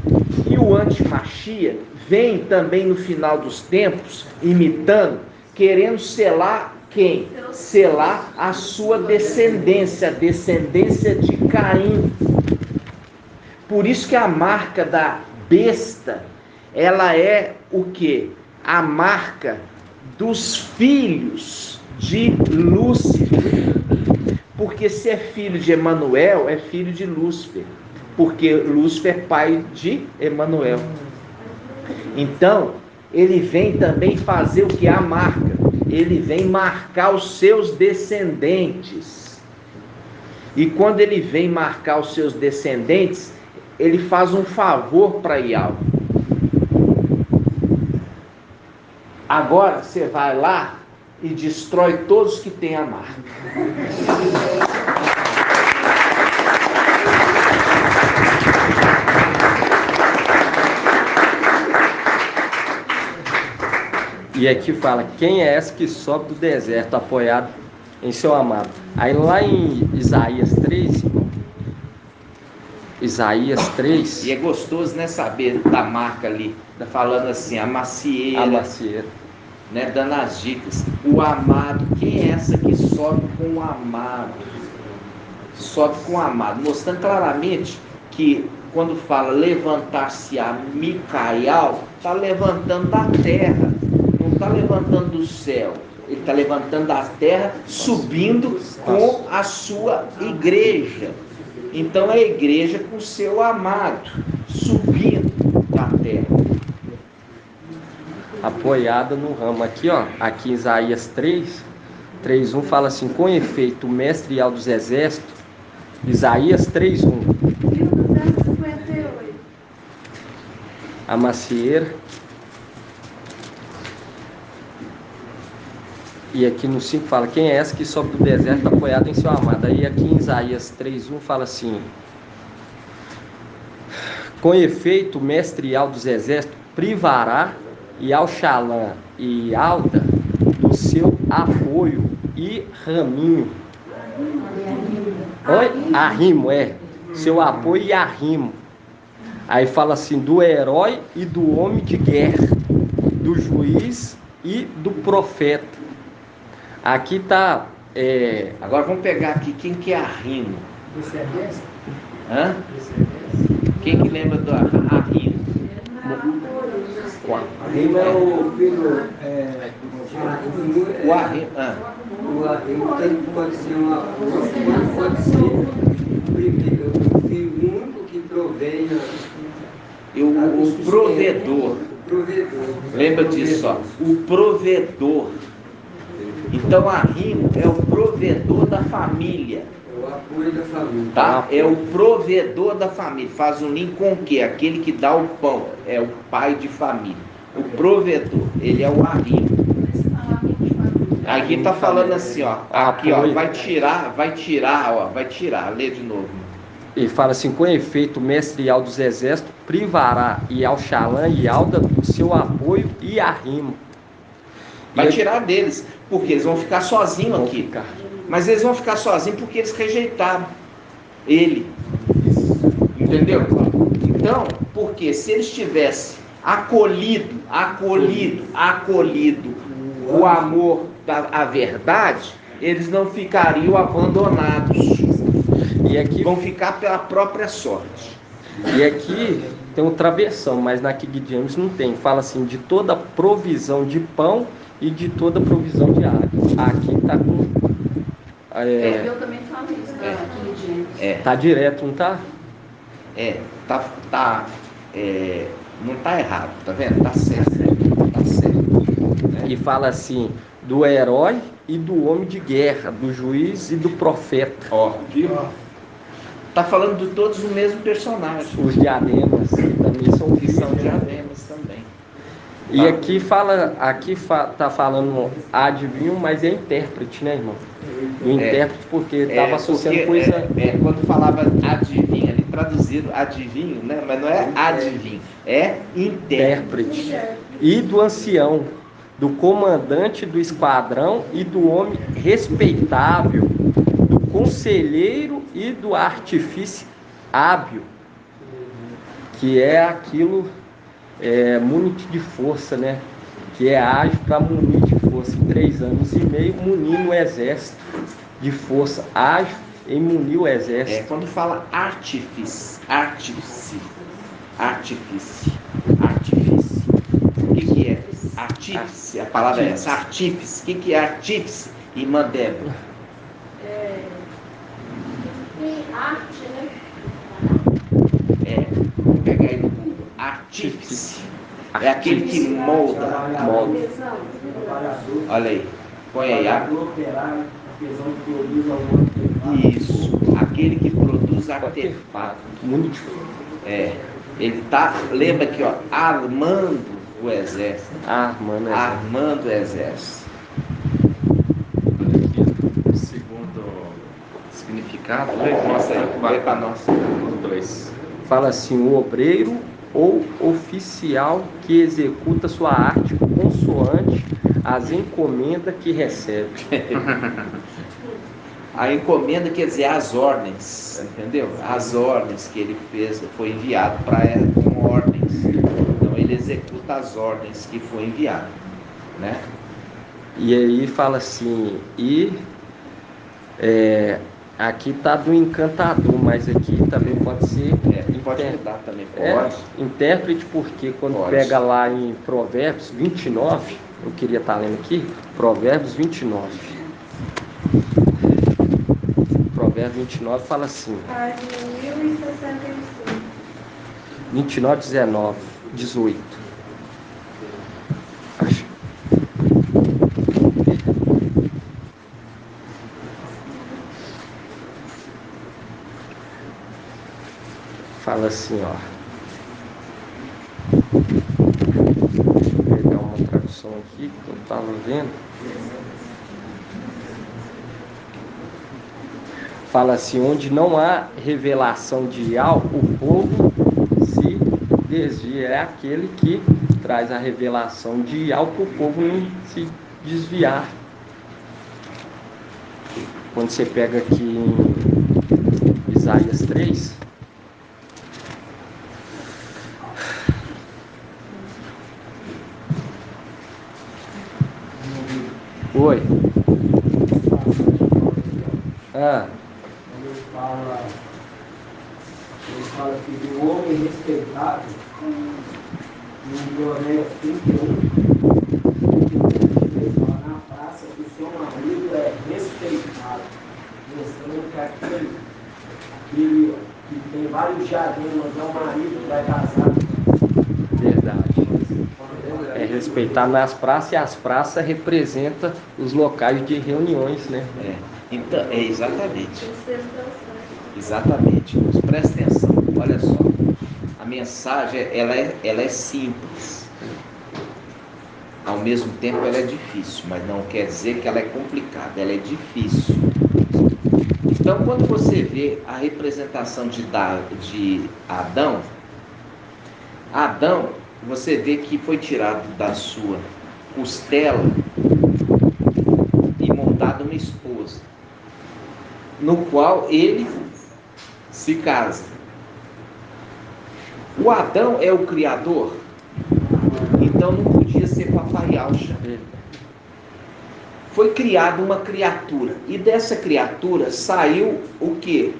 E o antimachia vem também no final dos tempos, imitando, querendo selar quem? Selar a sua descendência, a descendência de Caim. Por isso que a marca da besta, ela é o quê? A marca dos filhos de Lúcifer. Porque se é filho de Emanuel, é filho de Lúcifer. Porque Lúcifer é pai de Emanuel. Então, ele vem também fazer o que? A marca. Ele vem marcar os seus descendentes. E quando ele vem marcar os seus descendentes, ele faz um favor para Ial. Agora você vai lá e destrói todos que têm a marca. E aqui fala, quem é essa que sobe do deserto, apoiado em seu amado? Aí lá em Isaías 3, Isaías 3... E é gostoso, né, saber da marca ali, falando assim, a macieira, né, dando as dicas. O amado, quem é essa que sobe com o amado? Sobe com o amado, mostrando claramente que quando fala levantar-se-á Micael, está levantando da terra, não está levantando do céu. Ele está levantando da terra, subindo com a sua igreja. Então é a igreja com o seu amado, subindo da terra. Apoiada no ramo. Aqui, ó, aqui em Isaías 3:1 fala assim: com efeito, o mestre Ial dos exércitos, Isaías 3:1. A macieira. E aqui no 5 fala, quem é essa que sobe do deserto apoiada em seu amado? Aí aqui em Isaías 3:1 fala assim: com efeito, o mestre Ial dos exércitos privará Ial-Shalã e Alda do seu apoio e raminho. Oi? Arrimo, seu apoio e arrimo. Aí fala assim, do herói e do homem de guerra, do juiz e do profeta. Aqui tá... Agora vamos pegar aqui, quem que é arrimo? Descendência? Hã? Quem que lembra do arrimo? Arrimo é o filho. O arrimo. O arrimo pode ser uma força, mas pode ser o filho único que provém. O provedor. Lembra disso, ó. O provedor. Então, arrimo é o provedor da família. É o apoio da família. Tá? É o provedor da família. Faz um link com o quê? Aquele que dá o pão. É o pai de família. O provedor. Ele é o arrimo. Aqui está falando assim, ó. Aqui, ó. Vai tirar, ó. Vai tirar. Lê de novo. Ele fala assim: com efeito, o mestre-al dos exércitos privará e ao Xalã e Alda do seu apoio e arrimo. Vai tirar deles, porque eles vão ficar sozinhos aqui. Mas eles vão ficar sozinhos porque eles rejeitaram ele. Entendeu? Então, porque se eles tivessem acolhido o amor da verdade, eles não ficariam abandonados. E aqui vão ficar pela própria sorte. E aqui tem um travessão, mas na King James não tem. Fala assim: de toda provisão de pão e de toda provisão de água. Aqui está com. Eu também falo isso na King James. Tá direto, não tá? Não tá errado, tá vendo? Tá certo. Tá certo. E fala assim: do herói e do homem de guerra, do juiz e do profeta. Ó, viu? Tá falando de todos o mesmo personagem. Os diademas, que também são diademas também. E aqui tá falando adivinho, mas é intérprete, né, irmão? O intérprete, porque estava associando coisa. Quando falava adivinho, ali traduzido adivinho, né? Mas não é adivinho, é intérprete. E do ancião, do comandante do esquadrão e do homem respeitável, do conselheiro e do artifício hábil, que é aquilo, munir de força, né? Que é ágil para munir de força. Em 3 anos e meio, munindo o exército de força, ágil em munir o exército. Quando fala artífice. O que é? Artífice, a palavra é essa, artífice. O que é artífice? Irmã Débora. Tem arte, né? Vou pegar aí no Google. Artífice. É aquele que molda. Olha aí. Põe aí. Isso. Aquele que produz artefato. Muito. Ele tá, lembra aqui, ó, armando o exército. Armando o exército. Aqui, segundo significado, Mostra aí, vai para nós. Os 2. Fala assim: o obreiro ou oficial que executa sua arte consoante as encomendas que recebe. A encomenda quer dizer as ordens, entendeu? As ordens que ele fez, foi enviado para ela com ordens. Então ele executa as ordens que foi enviado, né? E aí fala assim: aqui está do encantador, mas aqui também pode ser. Pode mudar também, pode. Intérprete, porque quando pega lá em Provérbios 29, eu queria estar lendo aqui, Provérbios 29. Provérbios 29 fala assim. 29, 19, 18. Fala assim, ó. Vou pegar uma tradução aqui que eu estava vendo. Fala assim: onde não há revelação de Yahweh, o povo se desvia. É aquele que traz a revelação de Yahweh para o povo não se desviar. Quando você pega aqui em Isaías 3. Oi. Ele fala que do homem respeitável, em Provérbios 31, na praça, que o seu marido é respeitado, mostrando que aquele que tem vários diademas é o marido que vai casar. Verdade. É respeitar nas praças, e as praças representam os locais de reuniões, né? Então, exatamente. Exatamente. Mas presta atenção, olha só. A mensagem, ela é simples. Ao mesmo tempo, ela é difícil, mas não quer dizer que ela é complicada, ela é difícil. Então, quando você vê a representação de Adão, você vê que foi tirado da sua costela e montado uma esposa, no qual ele se casa. O Adão é o Criador, então não podia ser papai Alcha. Foi criada uma criatura, e dessa criatura saiu o quê?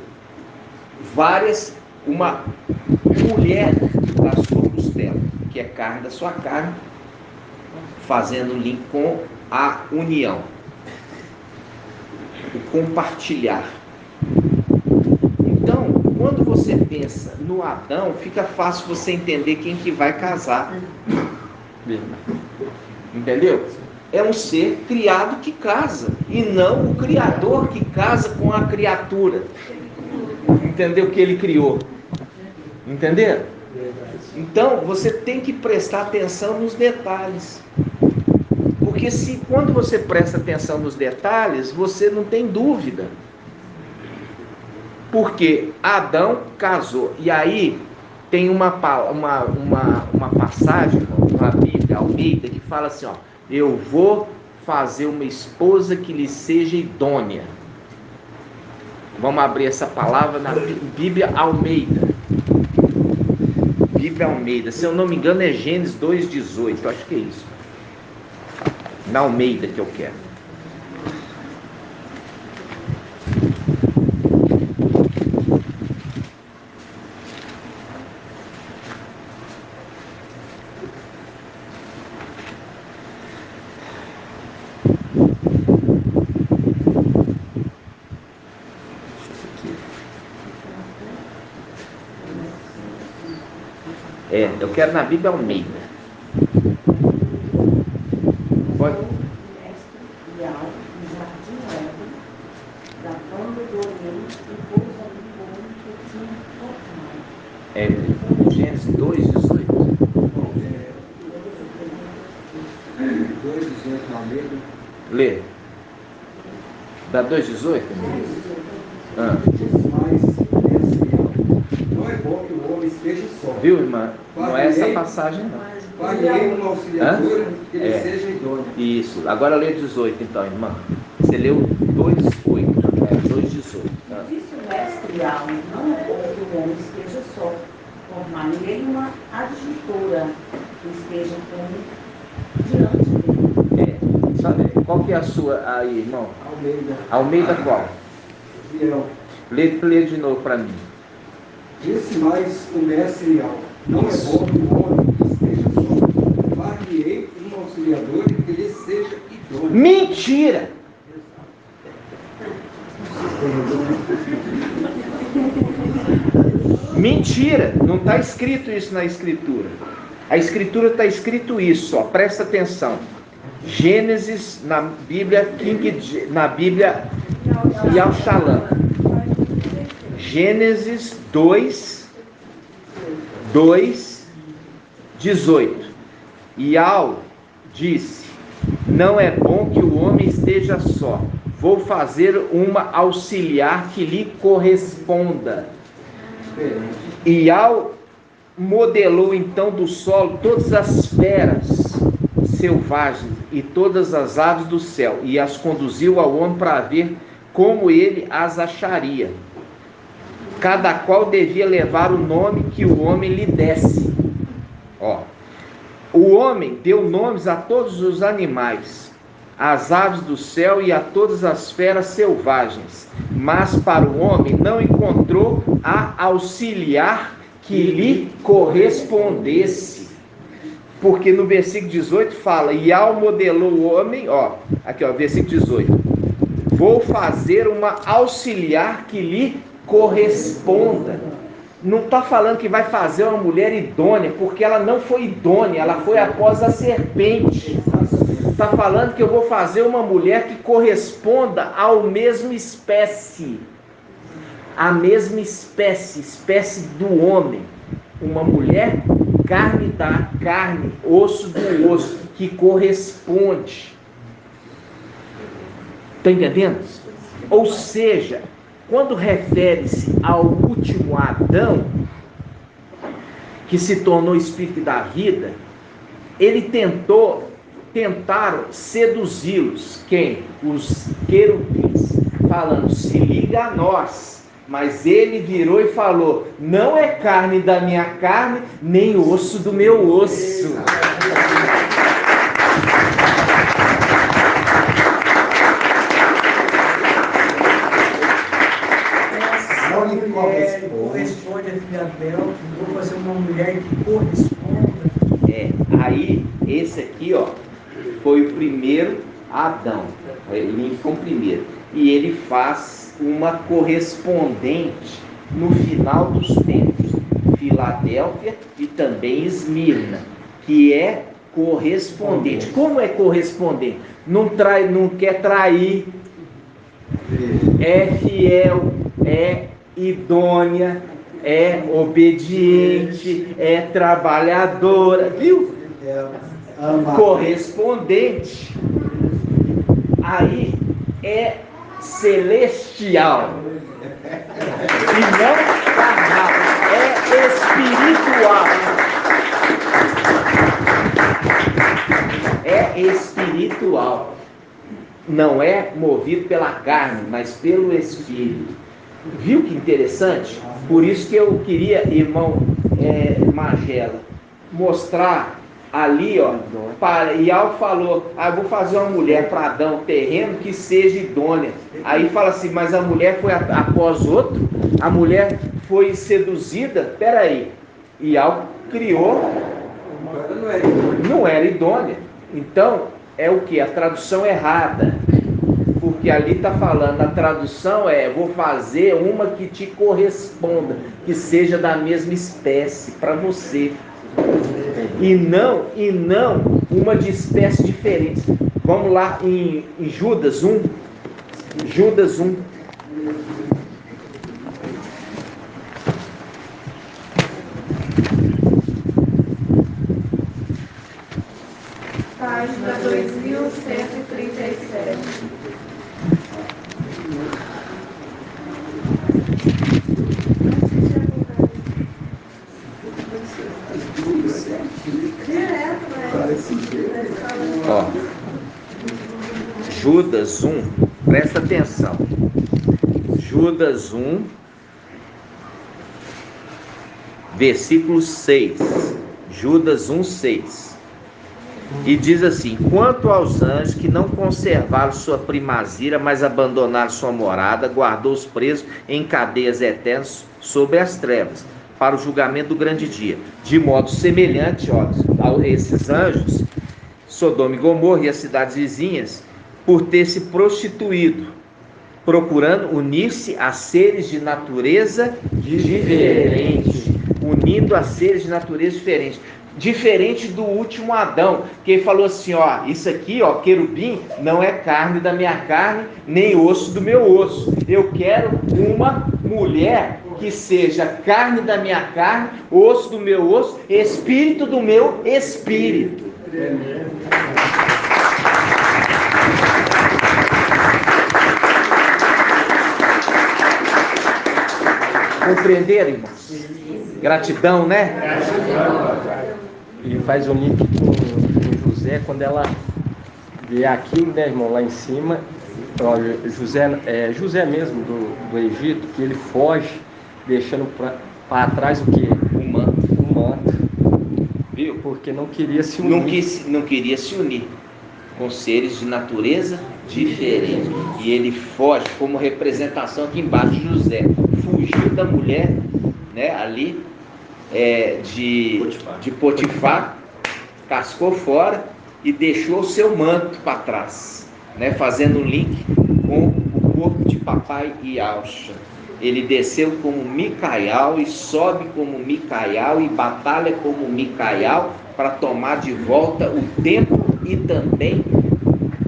Uma mulher da sua costela, que é carne da sua carne, fazendo link com a união, o compartilhar. Então, quando você pensa no Adão, fica fácil você entender quem que vai casar. Entendeu? É um ser criado que casa, e não o Criador que casa com a criatura. Entendeu? Que ele criou. Entendeu? Então, você tem que prestar atenção nos detalhes. Porque quando você presta atenção nos detalhes, você não tem dúvida. Porque Adão casou. E aí tem uma passagem na Bíblia, Almeida, que fala assim, ó: eu vou fazer uma esposa que lhe seja idônea. Vamos abrir essa palavra na Bíblia Almeida. Bíblia Almeida, se eu não me engano é Gênesis 2,18, acho que é isso. Na Almeida que eu quero. Eu quero na Bíblia Almeida. Pode? Gênesis 2,18. 2,18 na Almeida. Lê. Dá 2,18? Não é bom que o homem esteja só. Viu, irmã? Não é essa passagem, não. Paguei uma auxiliadora que ele seja idôneo. Isso. Agora lê 18, então, irmã. Você leu 2,8. 2,18. Disse o mestre Alma, não é bom que o homem esteja só. Formar nele uma adjutora que esteja diante dele. Sabe, qual que é a sua aí, irmão? Almeida. Almeida qual? Fiel. Lê de novo para mim. Disse mais o mestre Alma, não é bom que o homem esteja só. Paguei uma auxiliadora que ele seja idôneo. Mentira! Mentira! Não está escrito isso na Escritura. A Escritura está escrito isso, ó, presta atenção. Gênesis, na Bíblia Yahushalom. Gênesis 2:18. Yahweh disse: não é bom que o homem esteja só. Vou fazer uma auxiliar que lhe corresponda. E Yahweh modelou então do solo todas as feras selvagens e todas as aves do céu, e as conduziu ao homem para ver como ele as acharia. Cada qual devia levar o nome que o homem lhe desse. Ó, o homem deu nomes a todos os animais, às aves do céu e a todas as feras selvagens, mas para o homem não encontrou a auxiliar que lhe correspondesse. Porque no versículo 18 fala, Iau modelou o homem, ó, aqui ó, versículo 18, vou fazer uma auxiliar que lhe corresponda. Não está falando que vai fazer uma mulher idônea, porque ela não foi idônea, ela foi após a serpente. Está falando que eu vou fazer uma mulher que corresponda ao mesmo espécie, a mesma espécie, espécie do homem. Uma mulher carne da carne, osso do osso, que corresponde. Está entendendo? Ou seja, quando refere-se ao último Adão, que se tornou espírito da vida, tentaram seduzi-los. Quem? Os querubins, falando, se liga a nós. Mas ele virou e falou, não é carne da minha carne, nem osso do meu osso. Não corresponde a filha dela, vou fazer uma mulher que corresponda. Aí, esse aqui, ó, foi o primeiro Adão. Ele foi o primeiro. E ele faz uma correspondente no final dos tempos, Filadélfia e também Esmirna, que é correspondente. Como é correspondente? Não quer trair, é fiel, é idônea, é obediente, é trabalhadora, viu? Correspondente. Aí é celestial e não carnal, é espiritual. É espiritual. Não é movido pela carne, mas pelo Espírito. Viu que interessante? Por isso que eu queria, irmão Magela, mostrar ali, ó, Iau falou, vou fazer uma mulher para Adão terreno que seja idônea. Aí fala assim, mas a mulher foi após outro? A mulher foi seduzida? Peraí, Iau criou, não era idônea. Então, é o que? A tradução errada. Porque ali está falando, a tradução vou fazer uma que te corresponda, que seja da mesma espécie, para você. E não uma de espécie diferente. Vamos lá em Judas 1. Judas 1. Página 2137. Ó, Judas 1, presta atenção. Judas 1, versículo 6. Judas 1, 6. E diz assim: quanto aos anjos que não conservaram sua primazia, mas abandonaram sua morada, guardou os presos em cadeias eternas sobre as trevas, para o julgamento do grande dia. De modo semelhante, ó, a esses anjos, Sodoma e Gomorra e as cidades vizinhas, por ter se prostituído, procurando unir-se a seres de natureza diferente, unindo a seres de natureza diferente. Diferente do último Adão, que ele falou assim, ó, isso aqui, ó, querubim, não é carne da minha carne, nem osso do meu osso. Eu quero uma mulher que seja carne da minha carne, osso do meu osso, espírito do meu espírito. Compreenderam, irmãos? Gratidão, né? E faz um link com José, quando ela vê aquilo, né, irmão, lá em cima, ó, José mesmo do Egito, que ele foge, deixando para trás o quê? Um manto. Viu? Porque não queria se unir. Não queria se unir com seres de natureza diferente. E ele foge, como representação aqui embaixo de José. Fugiu da mulher, né, ali, de Potifar, cascou fora e deixou o seu manto para trás, né? Fazendo um link com o corpo de papai Yahshua. Ele desceu como Micael e sobe como Micael e batalha como Micael para tomar de volta o templo e também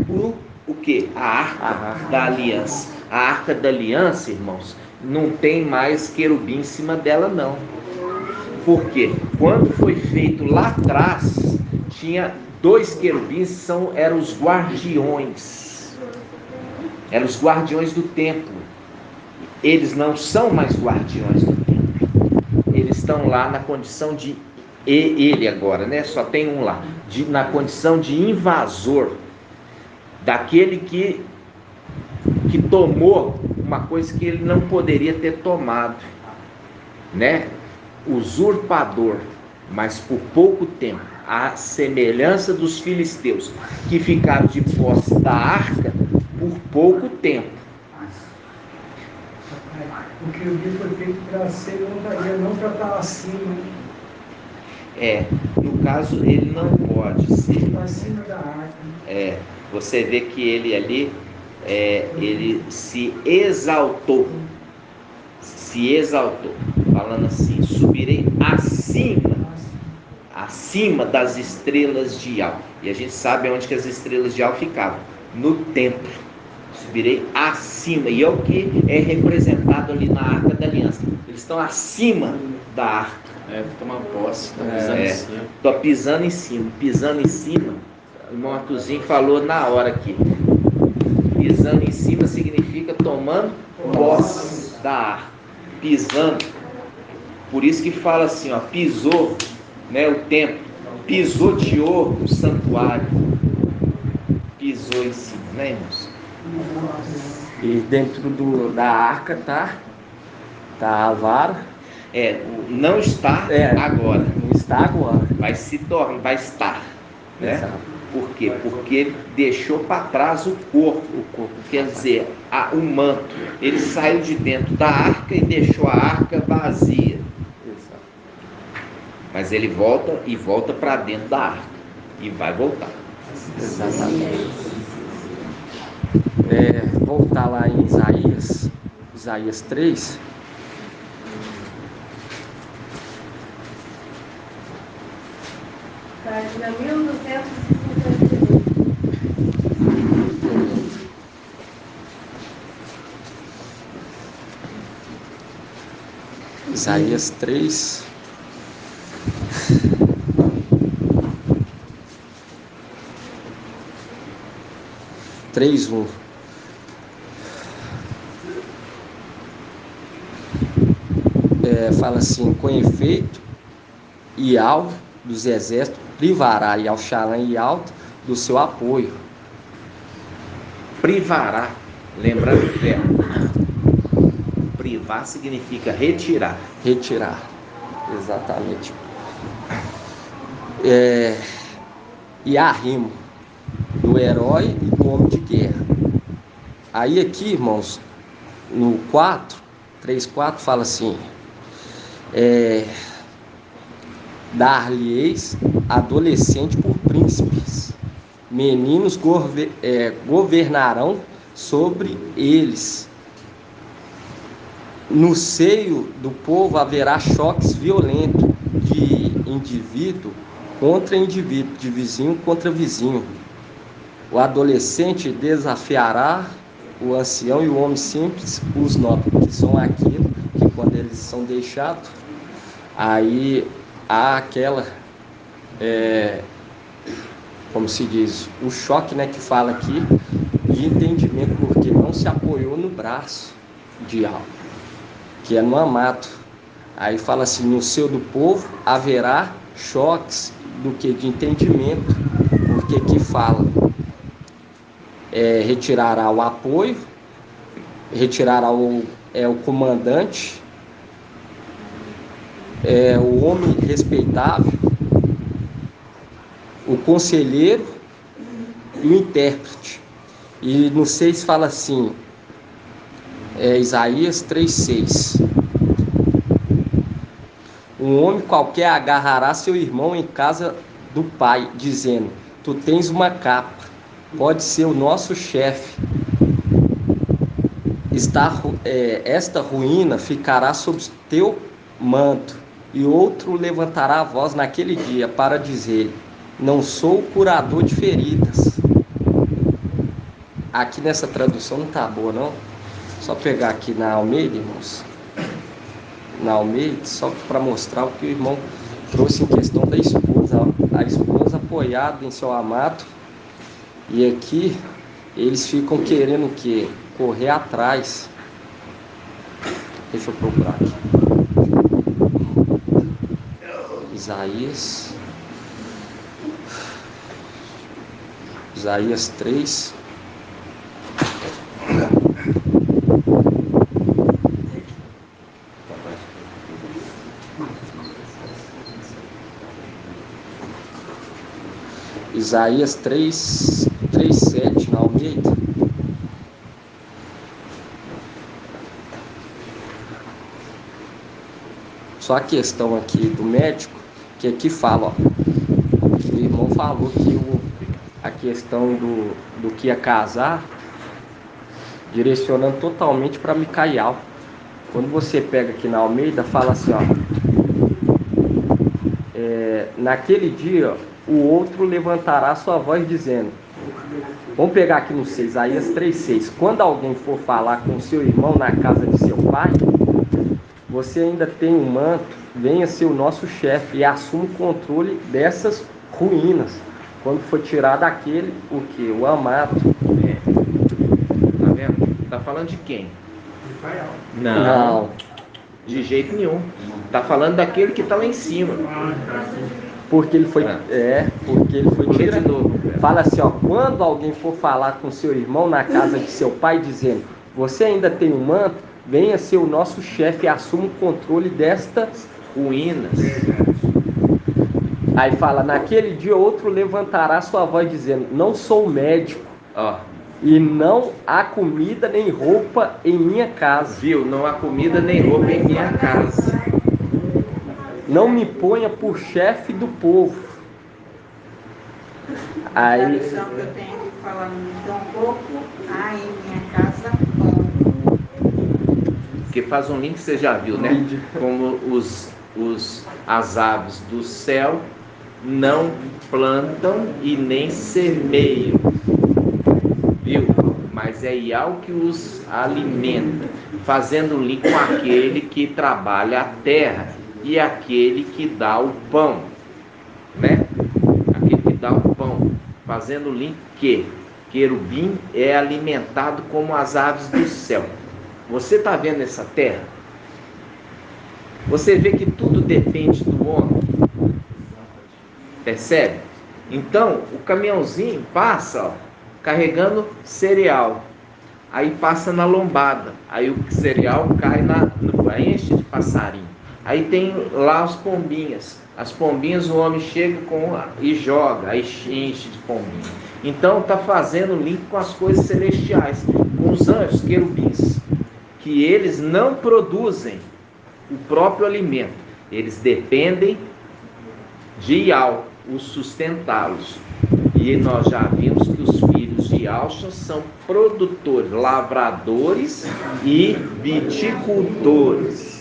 o que? A arca da aliança. A arca da aliança, irmãos, não tem mais querubim em cima dela, não. Por quê? Quando foi feito lá atrás, tinha 2 querubins, eram os guardiões. Eram os guardiões do templo. Eles não são mais guardiões do templo. Eles estão lá na condição de ele agora, né? Só tem um lá, na condição de invasor, daquele que tomou uma coisa que ele não poderia ter tomado, né? Usurpador, mas por pouco tempo, a semelhança dos filisteus que ficaram de posse da arca por pouco tempo. O querubim foi feito para ser montaria, não para estar acima. No caso, ele não pode ser acima da arca. Você vê que ele ali, ele se exaltou, falando assim: subirei acima das estrelas de Yahweh. E a gente sabe onde que as estrelas de Yahweh ficavam, no templo. Subirei acima, e é o que é representado ali na Arca da Aliança. Eles estão acima da arca. Toma posse, Estou pisando em cima. O irmão Artuzinho falou na hora aqui. Pisando em cima significa tomando posse da arca. Pisando. Por isso que fala assim, ó, pisou, né, o templo, pisoteou o santuário. Pisou em cima, né, irmãos? E dentro da arca tá a vara. Não está agora. Não está agora. Vai se tornar, vai estar, né? Exato. Por quê? Porque ele deixou para trás o corpo. Quer dizer, o manto. Ele saiu de dentro da arca e deixou a arca vazia. Exato. Mas ele volta para dentro da arca. E vai voltar. Exatamente. Voltar lá em Isaías 3. Página 1252. Isaías 3. Fala assim: com efeito, Yahweh dos exércitos privará Yahushalã e Alto do seu apoio. Privará, lembrando que privar significa retirar. Exatamente. E arrimo do herói e do homem de guerra. Aí aqui, irmãos, no 3:4 fala assim: dar-lhe-eis adolescente por príncipes, meninos governarão sobre eles. No seio do povo haverá choques violentos de indivíduo contra indivíduo, de vizinho contra vizinho. O adolescente desafiará o ancião e o homem simples, os nobres, que são aquilo que quando eles são deixados, aí há aquela, como se diz, o choque, né, que fala aqui, de entendimento, porque não se apoiou no braço de algo, que é no amado. Aí fala assim: no seio do povo haverá choques do que de entendimento, porque aqui fala, retirará o apoio, retirará o comandante, o homem respeitável, o conselheiro e o intérprete. E no 6 fala assim, Isaías 3:6: um homem qualquer agarrará seu irmão em casa do pai, dizendo: tu tens uma capa, pode ser o nosso chefe. Esta ruína ficará sob teu manto, e outro levantará a voz naquele dia para dizer: não sou curador de feridas. Aqui nessa tradução não está boa, não. Só pegar aqui na Almeida, irmãos. Na Almeida, só para mostrar o que o irmão trouxe em questão da esposa. A esposa apoiada em seu amado. E aqui eles ficam querendo o quê? Correr atrás. Deixa eu procurar aqui. Isaías 3. Isaías 3:7 na Almeida. Só a questão aqui do médico, que aqui fala, ó, o irmão falou que a questão do que ia casar, direcionando totalmente para Micaial. Quando você pega aqui na Almeida, fala assim, ó, naquele dia o outro levantará sua voz dizendo, vamos pegar aqui no 6, Isaías 3:6, quando alguém for falar com seu irmão na casa de seu pai, você ainda tem um manto, venha ser o nosso chefe e assuma o controle dessas ruínas. Quando for tirado aquele, o que? O amado. Tá vendo? Tá falando de quem? Não. De jeito nenhum. Tá falando daquele que tá lá em cima. Porque ele foi, porque ele foi tirado. Fala assim, ó, quando alguém for falar com seu irmão na casa de seu pai, dizendo, você ainda tem um manto, venha ser o nosso chefe e assuma o controle destas ruínas. Aí fala, naquele dia outro levantará sua voz dizendo, não sou médico, e não há comida nem roupa em minha casa. Viu? Não há comida nem roupa em minha casa. Não me ponha por chefe do povo. Aí, a tradução que eu tenho que falar muito um pouco, há em minha casa pão. Que faz um link que você já viu, né? Como as aves do céu não plantam e nem semeiam, viu? Mas é Yahweh que os alimenta, fazendo link com aquele que trabalha a terra e aquele que dá o pão, né? Aquele que dá o pão, fazendo link que querubim é alimentado como as aves do céu. Você está vendo essa terra? Você vê que tudo depende do homem. Percebe? Então, o caminhãozinho passa, ó, carregando cereal. Aí passa na lombada. Aí o cereal cai aí enche de passarinho. Aí tem lá as pombinhas. As pombinhas o homem chega e joga, aí enche de pombinha. Então está fazendo link com as coisas celestiais, com os anjos, querubins, que eles não produzem o próprio alimento. Eles dependem de Yahweh, os sustentá-los. E nós já vimos que os filhos de Yahshua são produtores, lavradores e viticultores.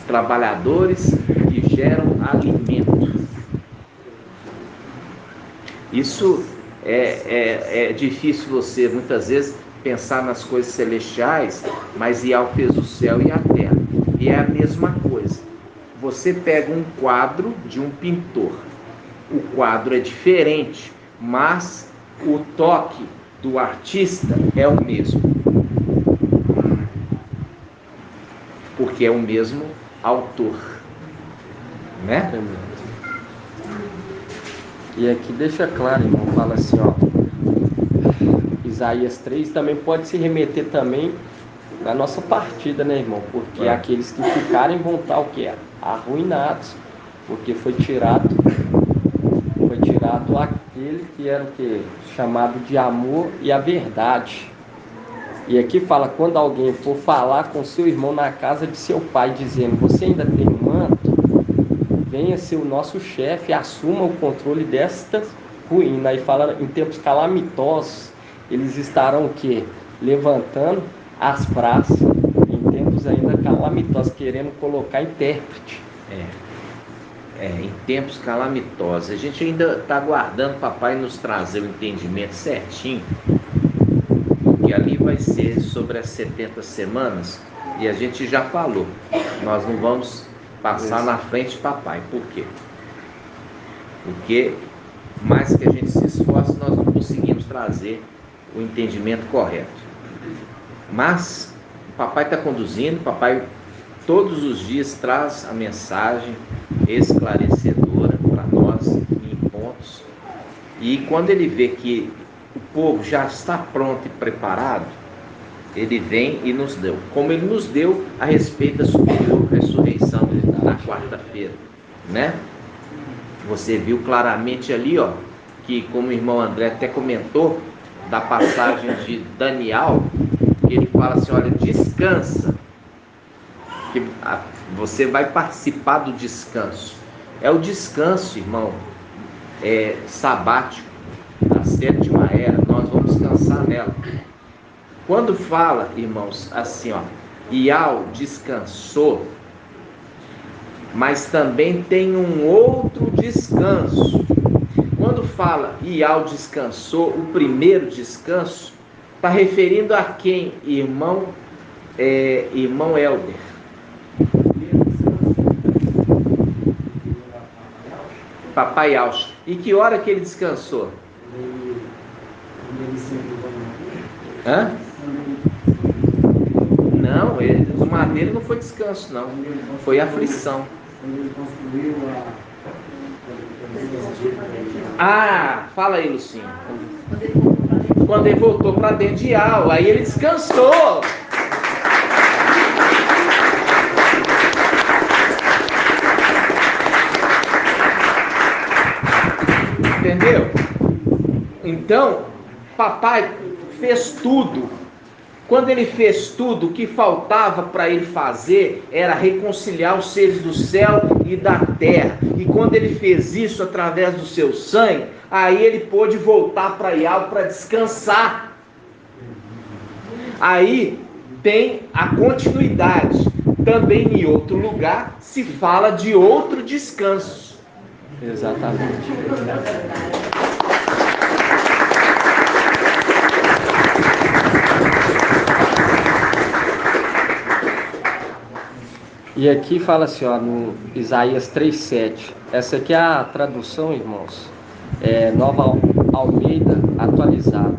Trabalhadores que geram alimento. Isso é difícil você muitas vezes pensar nas coisas celestiais, mas Yahweh fez o céu e a terra. E é a mesma coisa. Você pega um quadro de um pintor. O quadro é diferente, mas o toque do artista é o mesmo. Porque é o mesmo autor, né? E aqui deixa claro, irmão, fala assim, ó, Isaías 3 também pode se remeter também à nossa partida, né, irmão? Porque aqueles que ficarem vão estar o quê? Arruinados, porque foi tirado aquele que era o quê? Chamado de amor e a verdade. E aqui fala, quando alguém for falar com seu irmão na casa de seu pai, dizendo, você ainda tem um manto? venha ser o nosso chefe e assuma o controle desta ruína. Aí fala em tempos calamitosos, eles estarão o quê? Levantando as praças, em tempos ainda calamitosos, querendo colocar intérprete. Em tempos calamitosos. A gente ainda está aguardando o papai nos trazer o entendimento certinho, que ali vai ser sobre as 70 semanas, e a gente já falou, nós não vamos passar na frente de papai. Por quê? Porque mais que a gente se esforce, nós não conseguimos trazer o entendimento correto. Mas o papai está conduzindo, o papai todos os dias traz a mensagem esclarecedora para nós em pontos, e quando ele vê que o povo já está pronto e preparado, ele vem e nos deu, como ele nos deu a respeito da superior ressurreição na quarta-feira, né? Você viu claramente ali, ó, que como o irmão André até comentou, da passagem de Daniel, que ele fala assim, olha, descansa, que você vai participar do descanso. É o descanso, irmão, sabático, da sétima era, nós vamos descansar nela. Quando fala, irmãos, assim, ó, Iau descansou, mas também tem um outro descanso. Quando fala Iau descansou, o primeiro descanso, está referindo a quem, irmão Helder? Papai Alcha. E que hora que ele descansou? Hã? Não, o madeiro não foi descanso, não. Foi aflição. Fala aí, Lucinho. Quando ele voltou para dentro de Iau, aí ele descansou. Entendeu? Então, papai fez tudo. Quando ele fez tudo, o que faltava para ele fazer era reconciliar os seres do céu e da terra. E quando ele fez isso através do seu sangue, aí ele pôde voltar para Iau para descansar. Aí tem a continuidade. Também em outro lugar se fala de outro descanso. Exatamente. E aqui fala assim, ó, no Isaías 3:7. Essa aqui é a tradução, irmãos, Nova Almeida atualizada.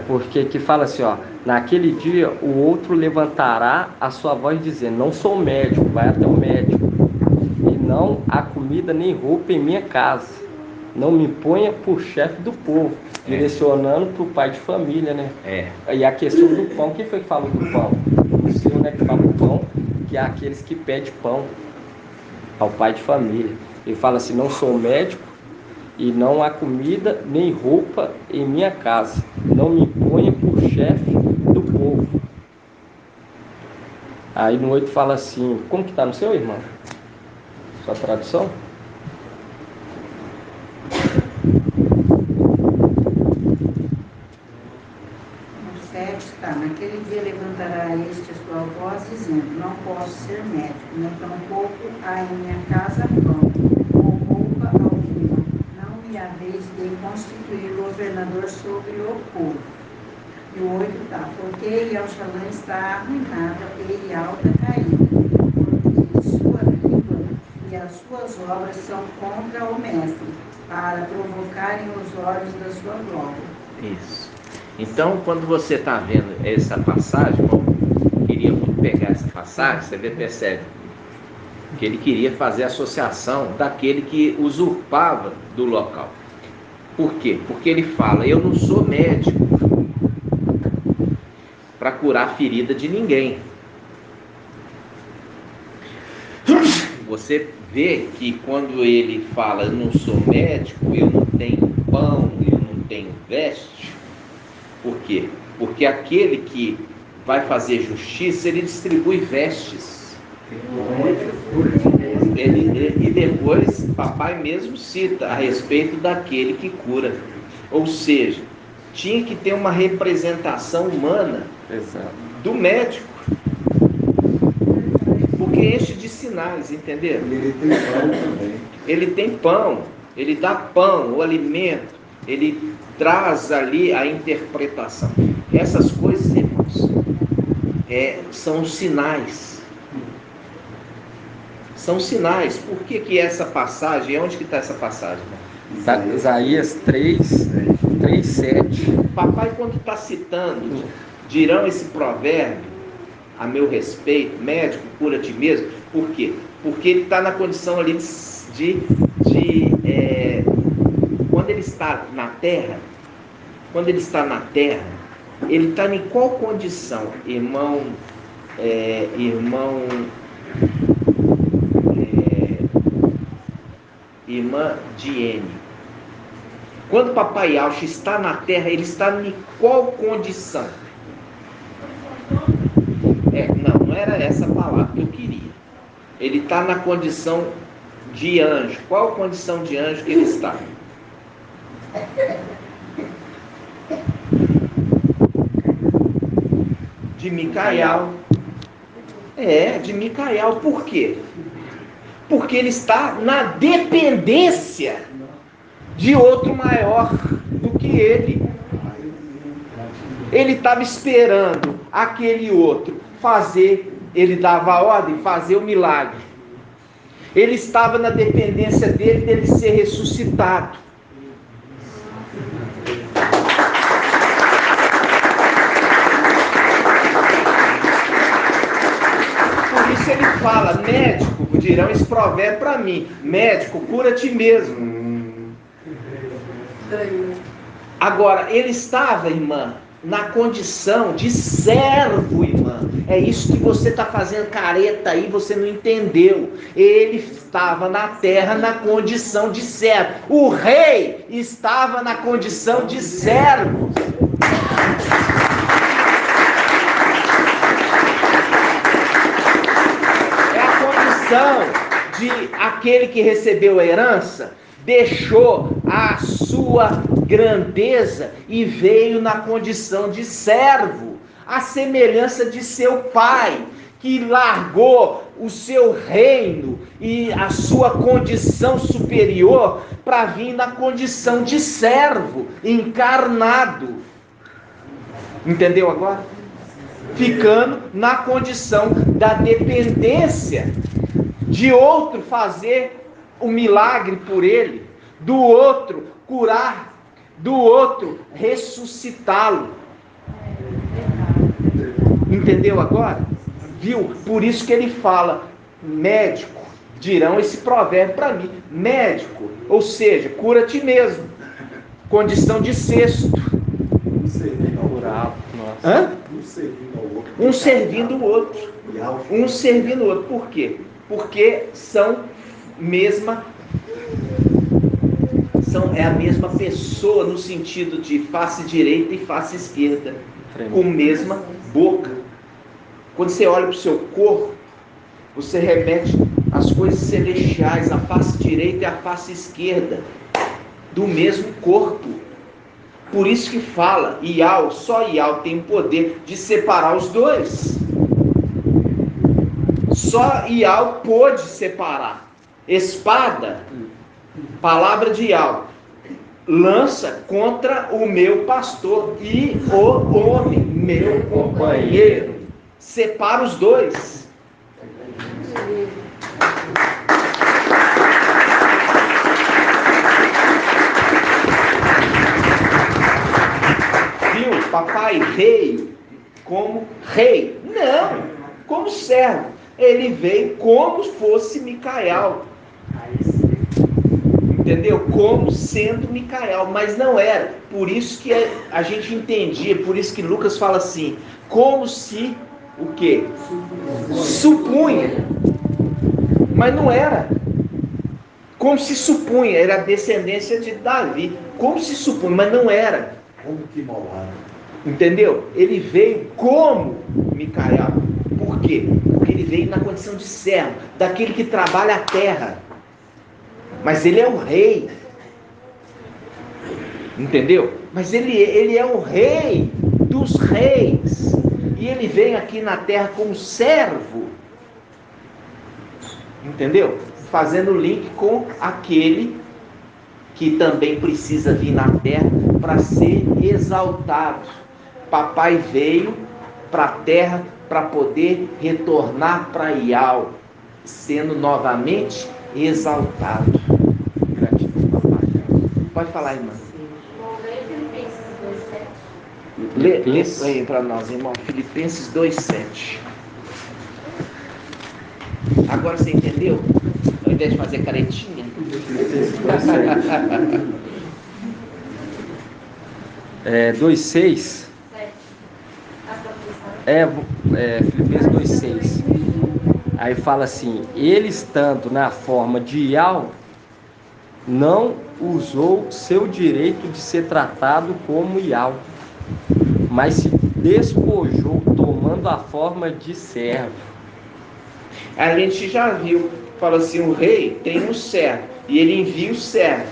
Porque aqui fala assim, ó, naquele dia o outro levantará a sua voz dizendo, não sou médico, vai até o médico, e não há comida nem roupa em minha casa, não me ponha por chefe do povo, direcionando para o pai de família, né? E a questão do pão, quem foi que falou do pão? O Senhor, né, que fala do pão, que é aqueles que pedem pão ao pai de família. Ele fala assim, não sou médico, e não há comida nem roupa em minha casa, não me ponha por chefe do povo. Aí no 8 fala assim, como que está no seu, irmão? Sua tradução? No 7 está, naquele dia levantará este a sua voz dizendo, não posso ser médico, nem tampouco há em minha casa pão, ou roupa alguma. E a vez de constituir governador sobre o povo. E o 8 está, porque Iauxalã está arruinada e Iau está caída, porque sua língua e as suas obras são contra o mestre, para provocarem os olhos da sua glória. Isso. Então, quando você está vendo essa passagem, irmão, queria muito pegar essa passagem, você percebe que ele queria fazer associação daquele que usurpava do local. Por quê? Porque ele fala, eu não sou médico para curar a ferida de ninguém. Você vê que quando ele fala, eu não sou médico, eu não tenho pão, eu não tenho veste. Por quê? Porque aquele que vai fazer justiça, ele distribui vestes. E depois, papai mesmo cita a respeito daquele que cura. Ou seja, tinha que ter uma representação humana do médico. Porque enche de sinais, entenderam? Ele tem pão também. Ele tem pão, ele dá pão, o alimento, ele traz ali a interpretação. Essas coisas, irmãos, são sinais. São sinais. Por que essa passagem? Onde que está essa passagem? Isaías 3:7. Papai, quando está citando, dirão esse provérbio a meu respeito, médico, cura a ti mesmo. Por quê? Porque ele está na condição ali quando ele está na terra, ele está em qual condição? Irmã Diene. Quando papai Alcha está na terra, ele está em qual condição? Não era essa a palavra que eu queria. Ele está na condição de anjo. Qual condição de anjo que ele está? De Micael. De Micael. Por quê? Porque ele está na dependência de outro maior do que ele. Ele estava esperando aquele outro fazer, ele dava a ordem, fazer o milagre. Ele estava na dependência dele ser ressuscitado. Por isso ele fala, médico, dirão esse provérbio para mim, médico, cura a ti mesmo. Agora, ele estava, irmã, na condição de servo, irmã. É isso que você está fazendo careta aí, você não entendeu. Ele estava na terra na condição de servo. O rei estava na condição de servo. É a condição de aquele que recebeu a herança, deixou a sua grandeza e veio na condição de servo, a semelhança de seu pai, que largou o seu reino e a sua condição superior para vir na condição de servo, encarnado. Entendeu agora? Ficando na condição da dependência de outro fazer o milagre por ele, do outro curar, do outro ressuscitá-lo. Entendeu agora? Viu? Por isso que ele fala, médico, dirão esse provérbio para mim, médico, ou seja, cura a ti mesmo, condição de cesto. Um servindo ao outro. Um servindo o outro. Um servindo o outro. Por quê? Porque é a mesma pessoa no sentido de face direita e face esquerda, com mesma boca. Quando você olha para o seu corpo, você remete às coisas celestiais, a face direita e a face esquerda do mesmo corpo. Por isso que fala, só Ial tem o poder de separar os dois. Só Ial pôde separar. Espada, palavra de Ial, lança contra o meu pastor e o homem, meu companheiro. Separa os dois. Viu? Papai veio como rei. Não, como servo. Ele veio como fosse Micael. Entendeu? Como sendo Micael, mas não era. Por isso que a gente entendia, por isso que Lucas fala assim, como se o quê? Supunha. Mas não era. Como se supunha, era a descendência de Davi. Como se supunha, mas não era. Como que malvado. Entendeu? Ele veio como Micael. Por quê? Porque ele veio na condição de servo, daquele que trabalha a terra. Mas ele é o rei. Entendeu? Mas ele é o rei dos reis. E ele vem aqui na terra como servo. Entendeu? Fazendo link com aquele que também precisa vir na terra para ser exaltado. Papai veio para a terra para poder retornar para Iau, sendo novamente exaltado. Gratidão, papai. Pode falar, irmã. Lê aí para nós, irmão. Filipenses 2:7. Agora você entendeu? Ao invés de fazer caretinha. 2:6. Filipenses 2:6. Aí fala assim: ele estando na forma de Iau, não usou seu direito de ser tratado como Iau, mas se despojou, tomando a forma de servo. A gente já viu, fala assim, o rei tem um servo, e ele envia o servo.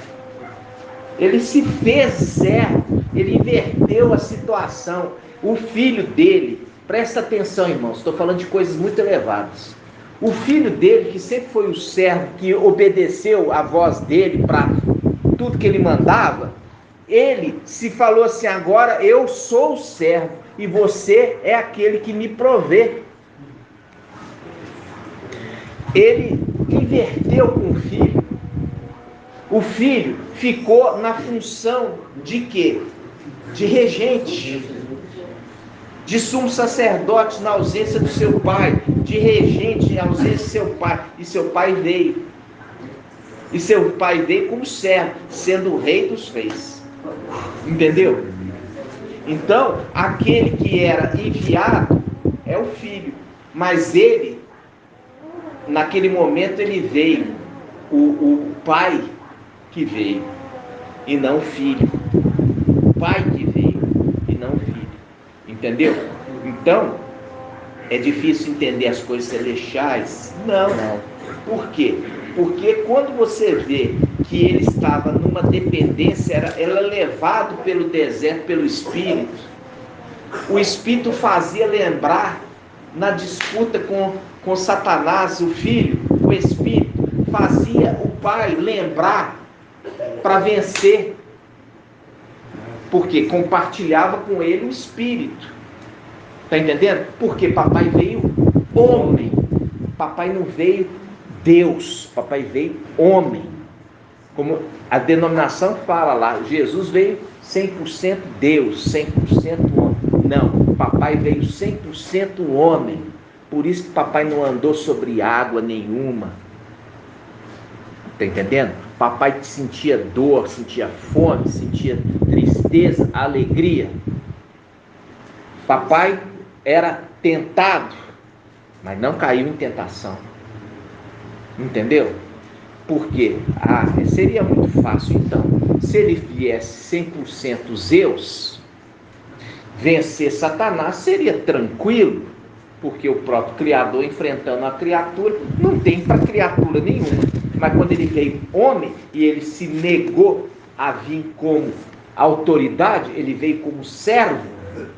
Ele se fez servo, ele inverteu a situação. O filho dele, presta atenção, irmãos, estou falando de coisas muito elevadas. O filho dele, que sempre foi o servo, que obedeceu a voz dele para tudo que ele mandava, ele se falou assim: agora eu sou o servo e você é aquele que me provê. Ele inverteu com o filho. O filho ficou na função de quê? De regente, de sumo sacerdote na ausência do seu pai, de regente na ausência do seu pai. E seu pai veio. E seu pai veio como servo, sendo o rei dos reis. Entendeu? Então, aquele que era enviado é o filho. Mas ele, naquele momento, ele veio. O pai que veio, e não o filho. O pai que veio, e não o filho. Entendeu? Então, é difícil entender as coisas celestiais? Não. Por quê? Porque quando você vê que ele estava numa dependência, era levado pelo deserto, pelo Espírito. O Espírito fazia lembrar, na disputa com Satanás, o filho, o Espírito, fazia o pai lembrar para vencer. Porque compartilhava com ele o Espírito. Está entendendo? Porque papai veio homem. Papai não veio Deus. Papai veio homem. Como a denominação fala lá, Jesus veio 100% Deus, 100% homem. Não, papai veio 100% homem. Por isso que papai não andou sobre água nenhuma. Está entendendo? Papai sentia dor, sentia fome, sentia tristeza, alegria. Papai era tentado, mas não caiu em tentação. Entendeu? Por quê? Seria muito fácil então, se ele viesse 100% Zeus, vencer Satanás seria tranquilo, porque o próprio Criador enfrentando a criatura, não tem para criatura nenhuma. Mas quando ele veio homem e ele se negou a vir como autoridade, ele veio como servo.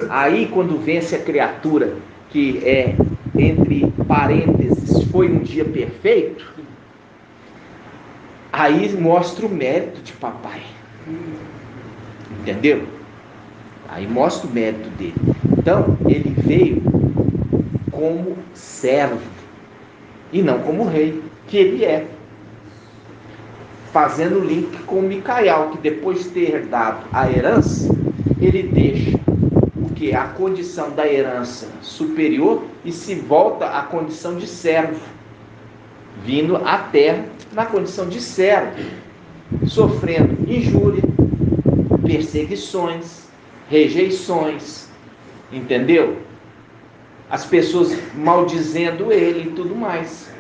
Aí quando vence a criatura, que é, entre parênteses, foi um dia perfeito, aí mostra o mérito de papai. Entendeu? Aí mostra o mérito dele. Então, ele veio como servo e não como rei, que ele é. Fazendo link com Micael, que depois de ter dado a herança, ele deixa o que? A condição da herança superior e se volta à condição de servo, vindo à terra na condição de servo, sofrendo injúria, perseguições, rejeições, entendeu? As pessoas maldizendo ele e tudo mais,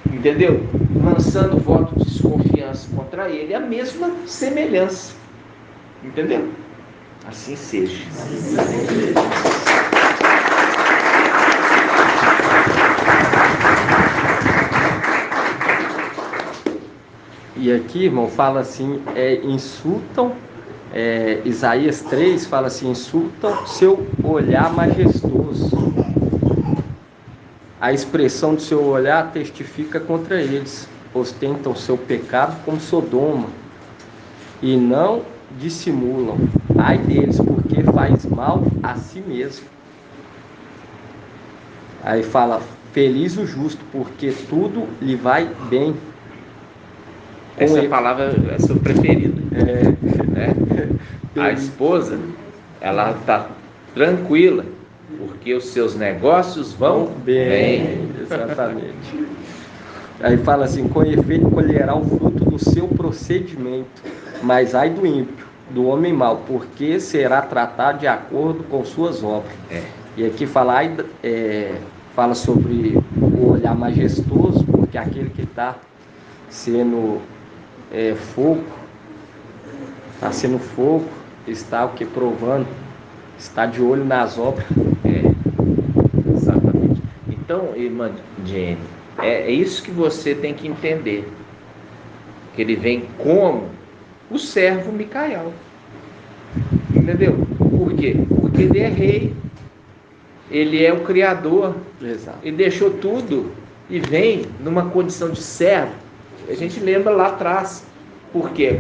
entendeu? Lançando voto de desconfiança contra ele, a mesma semelhança, entendeu? Assim seja. E aqui, irmão, fala assim, insultam, Isaías 3 fala assim, insultam seu olhar majestoso. A expressão do seu olhar testifica contra eles, ostentam seu pecado como Sodoma, e não dissimulam. Ai deles, porque faz mal a si mesmo. Aí fala, feliz o justo, porque tudo lhe vai bem. Essa palavra é sua preferida. Né? A esposa, ela está tranquila, porque os seus negócios vão bem. Exatamente. Aí fala assim, com efeito colherá o fruto do seu procedimento, mas ai do ímpio, do homem mau, porque será tratado de acordo com suas obras. E aqui fala, fala sobre o olhar majestoso, porque aquele que está sendo fogo, está sendo fogo, está o que provando, está de olho nas obras. Exatamente. Então, irmã Jenny, é isso que você tem que entender, que ele vem como o servo Micael, entendeu? Por quê? Porque ele é rei, ele é o criador. Exato. Ele deixou tudo e vem numa condição de servo. A gente lembra lá atrás, porque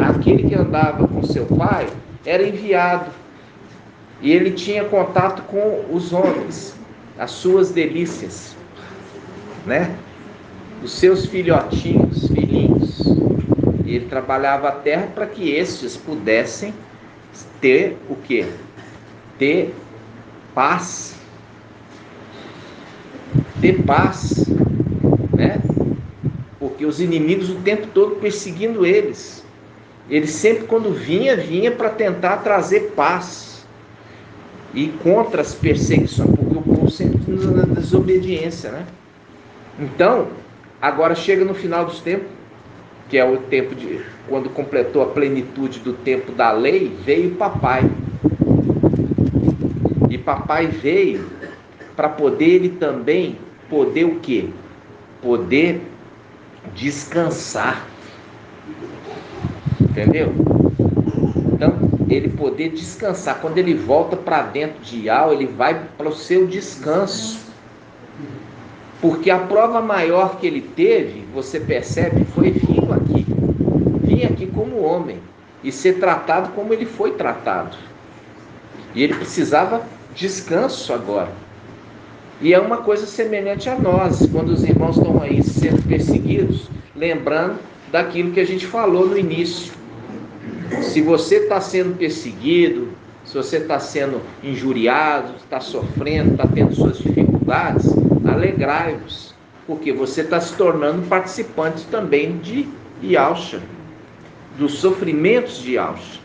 aquele que andava com seu pai era enviado, e ele tinha contato com os homens, as suas delícias, né? Os seus filhinhos, e ele trabalhava a terra para que estes pudessem ter o quê? Ter paz, né? Porque os inimigos o tempo todo perseguindo eles. Ele sempre, quando vinha para tentar trazer paz e contra as perseguições, porque o povo sempre na desobediência, né? Então, agora chega no final dos tempos, que é o tempo de quando completou a plenitude do tempo da lei, veio o papai. E papai veio para poder ele também poder o quê? Poder descansar. Entendeu? Então, ele poder descansar. Quando ele volta para dentro de Yahweh, ele vai para o seu descanso. Porque a prova maior que ele teve, você percebe, foi vir aqui como homem e ser tratado como ele foi tratado. E ele precisava descanso agora. E é uma coisa semelhante a nós, quando os irmãos estão aí sendo perseguidos, lembrando daquilo que a gente falou no início. Se você está sendo perseguido, se você está sendo injuriado, está sofrendo, está tendo suas dificuldades, alegrai-vos, porque você está se tornando participante também de Yahshua, dos sofrimentos de Yahshua,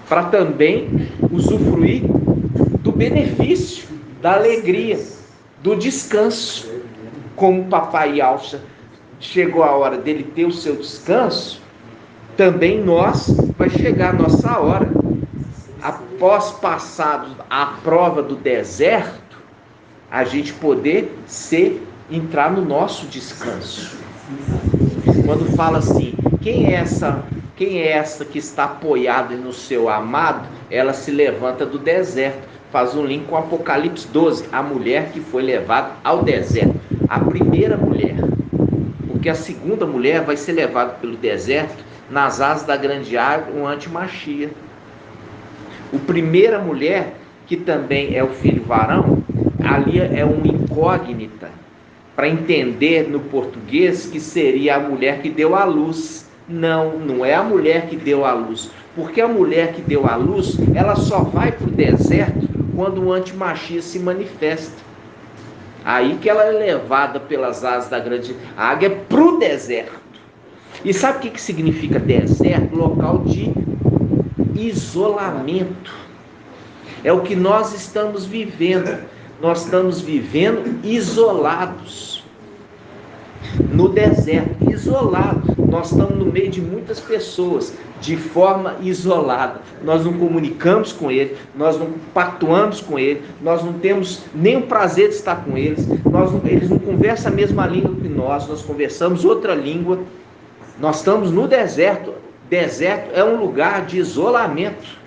para também usufruir do benefício, da alegria, do descanso. Como o papai Yahshua chegou a hora dele ter o seu descanso, também vai chegar a nossa hora. Após passar a prova do deserto, a gente poder entrar no nosso descanso. Quando fala assim, quem é essa que está apoiada no seu amado? Ela se levanta do deserto. Faz um link com Apocalipse 12, a mulher que foi levada ao deserto, a primeira mulher, porque a segunda mulher vai ser levada pelo deserto nas asas da grande árvore, um antimachia. A primeira mulher, que também é o filho varão, ali é uma incógnita, para entender no português que seria a mulher que deu à luz. Não é a mulher que deu à luz, porque a mulher que deu à luz, ela só vai para o deserto quando o antimachia se manifesta. Aí que ela é levada pelas asas da grande águia para o deserto. E sabe o que significa deserto? Local de isolamento. É o que nós estamos vivendo. Nós estamos vivendo isolados. No deserto, isolados. Nós estamos no meio de muitas pessoas, de forma isolada. Nós não comunicamos com eles, nós não pactuamos com eles, nós não temos nem o prazer de estar com eles, eles não conversam a mesma língua que nós conversamos outra língua. Nós estamos no deserto. Deserto é um lugar de isolamento.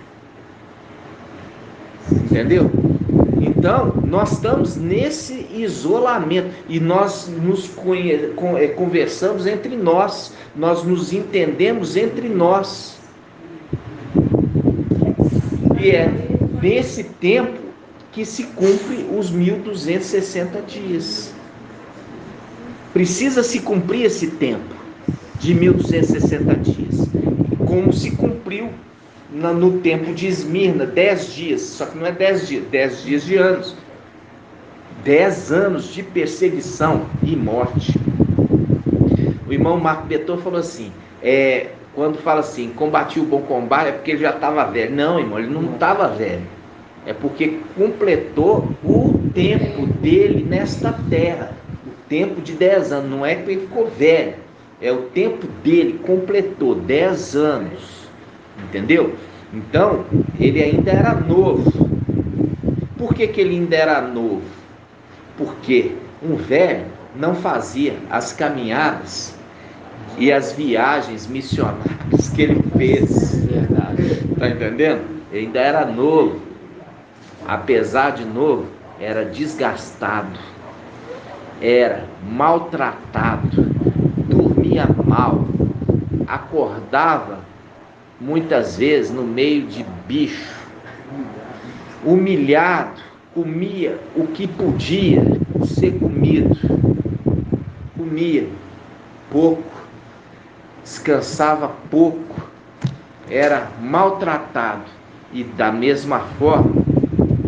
Entendeu? Então, nós estamos nesse isolamento e nós nos conversamos entre nós, nós nos entendemos entre nós. E é nesse tempo que se cumpre os 1260 dias. Precisa se cumprir esse tempo de 1260 dias, como se cumpriu no tempo de Esmirna, 10 dias, só que não é 10 dias, 10 dias de anos, 10 anos de perseguição e morte. O irmão Marco Betor falou assim, quando fala assim, combati o bom combate, é porque ele já estava velho. Não, irmão, ele não estava velho, é porque completou o tempo dele nesta terra, o tempo de 10 anos, não é que ele ficou velho, é o tempo dele, completou 10 anos. Entendeu? Então, ele ainda era novo. Por que ele ainda era novo? Porque um velho não fazia as caminhadas e as viagens missionárias que ele fez. Verdade. Tá entendendo? Ele ainda era novo. Apesar de novo, era desgastado, era maltratado, dormia mal, acordava muitas vezes no meio de bicho, humilhado, comia o que podia ser comido, comia pouco, descansava pouco, era maltratado, e da mesma forma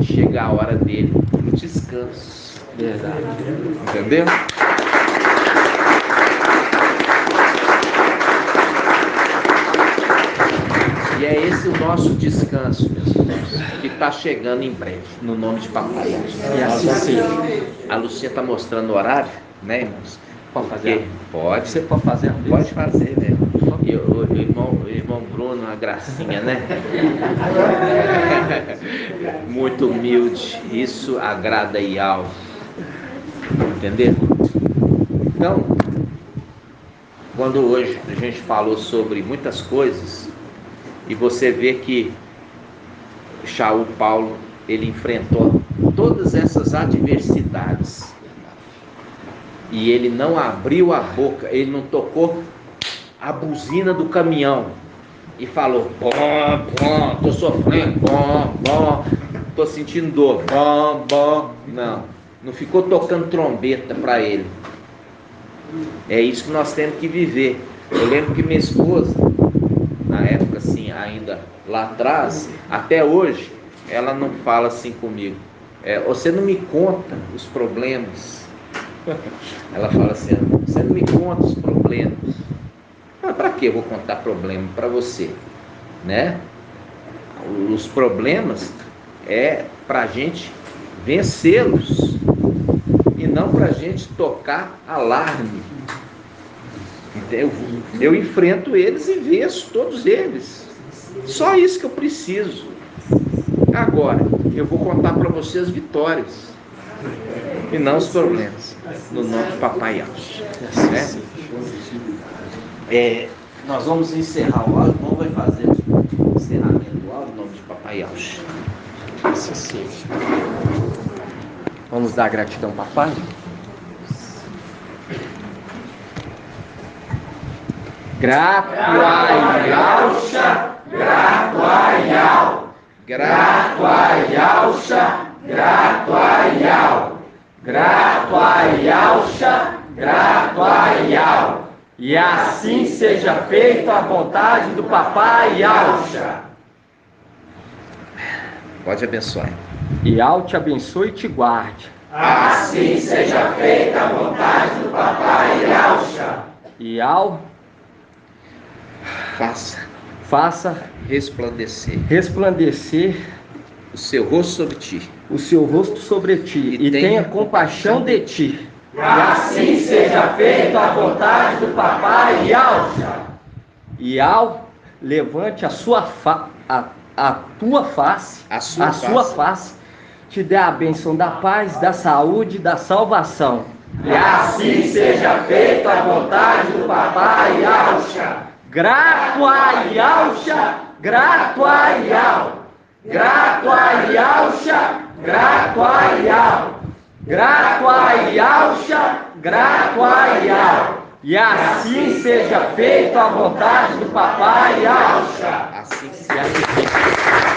chega a hora dele no descanso. Verdade. Entendeu? E é esse o nosso descanso, meus irmãos, que está chegando em breve, no nome de Papai. E assim seja. A Lucinha está mostrando o horário, né, irmãos? Pode fazer? Pode. Você pode fazer? Pode fazer, né? E o irmão Bruno, uma gracinha, né? Muito humilde. Isso agrada Iau. Entendeu? Então, quando hoje a gente falou sobre muitas coisas, e você vê que Shaul Paulo, ele enfrentou todas essas adversidades. E ele não abriu a boca, ele não tocou a buzina do caminhão e falou, bom, tô sofrendo, bom, tô sentindo dor, bom. Não ficou tocando trombeta para ele. É isso que nós temos que viver. Eu lembro que minha esposa, na época assim, ainda lá atrás, até hoje, ela não fala assim comigo, você não me conta os problemas. Ela fala assim, você não me conta os problemas. Mas para que eu vou contar problema para você, né? Os problemas é para a gente vencê-los e não para a gente tocar alarme. Eu enfrento eles e venço todos eles. Só isso que eu preciso. Agora, eu vou contar para você as vitórias e não os problemas, no nome de Papai Alves. Nós vamos encerrar o áudio, não vai fazer o encerramento do áudio, no nome de Papai Alves. Vamos dar gratidão, papai? Grato a Yalcha, grato a Yal. Grato a Yalcha, grato a Yal. Grato a Yalcha, grato a Yal. E assim seja feita a vontade do Papai Yalcha. Pode abençoar. Iau te abençoe e te guarde. Assim seja feita a vontade do Papai Yalcha. Iau faça resplandecer o seu rosto sobre ti, e tenha compaixão de ti. E assim seja feita a vontade do Papai Yalcha. Iau levante a sua tua face, te dê a bênção da paz, da saúde, da salvação. E assim seja feita a vontade do Papai Yahshua. Grato a Yahshua, grato a Yahweh. Grato a Yahshua, grato a Yahweh. Grato a Yahshua, grato a Yahweh. E assim seja feita a vontade do Papai Yahshua. Assim seja feita.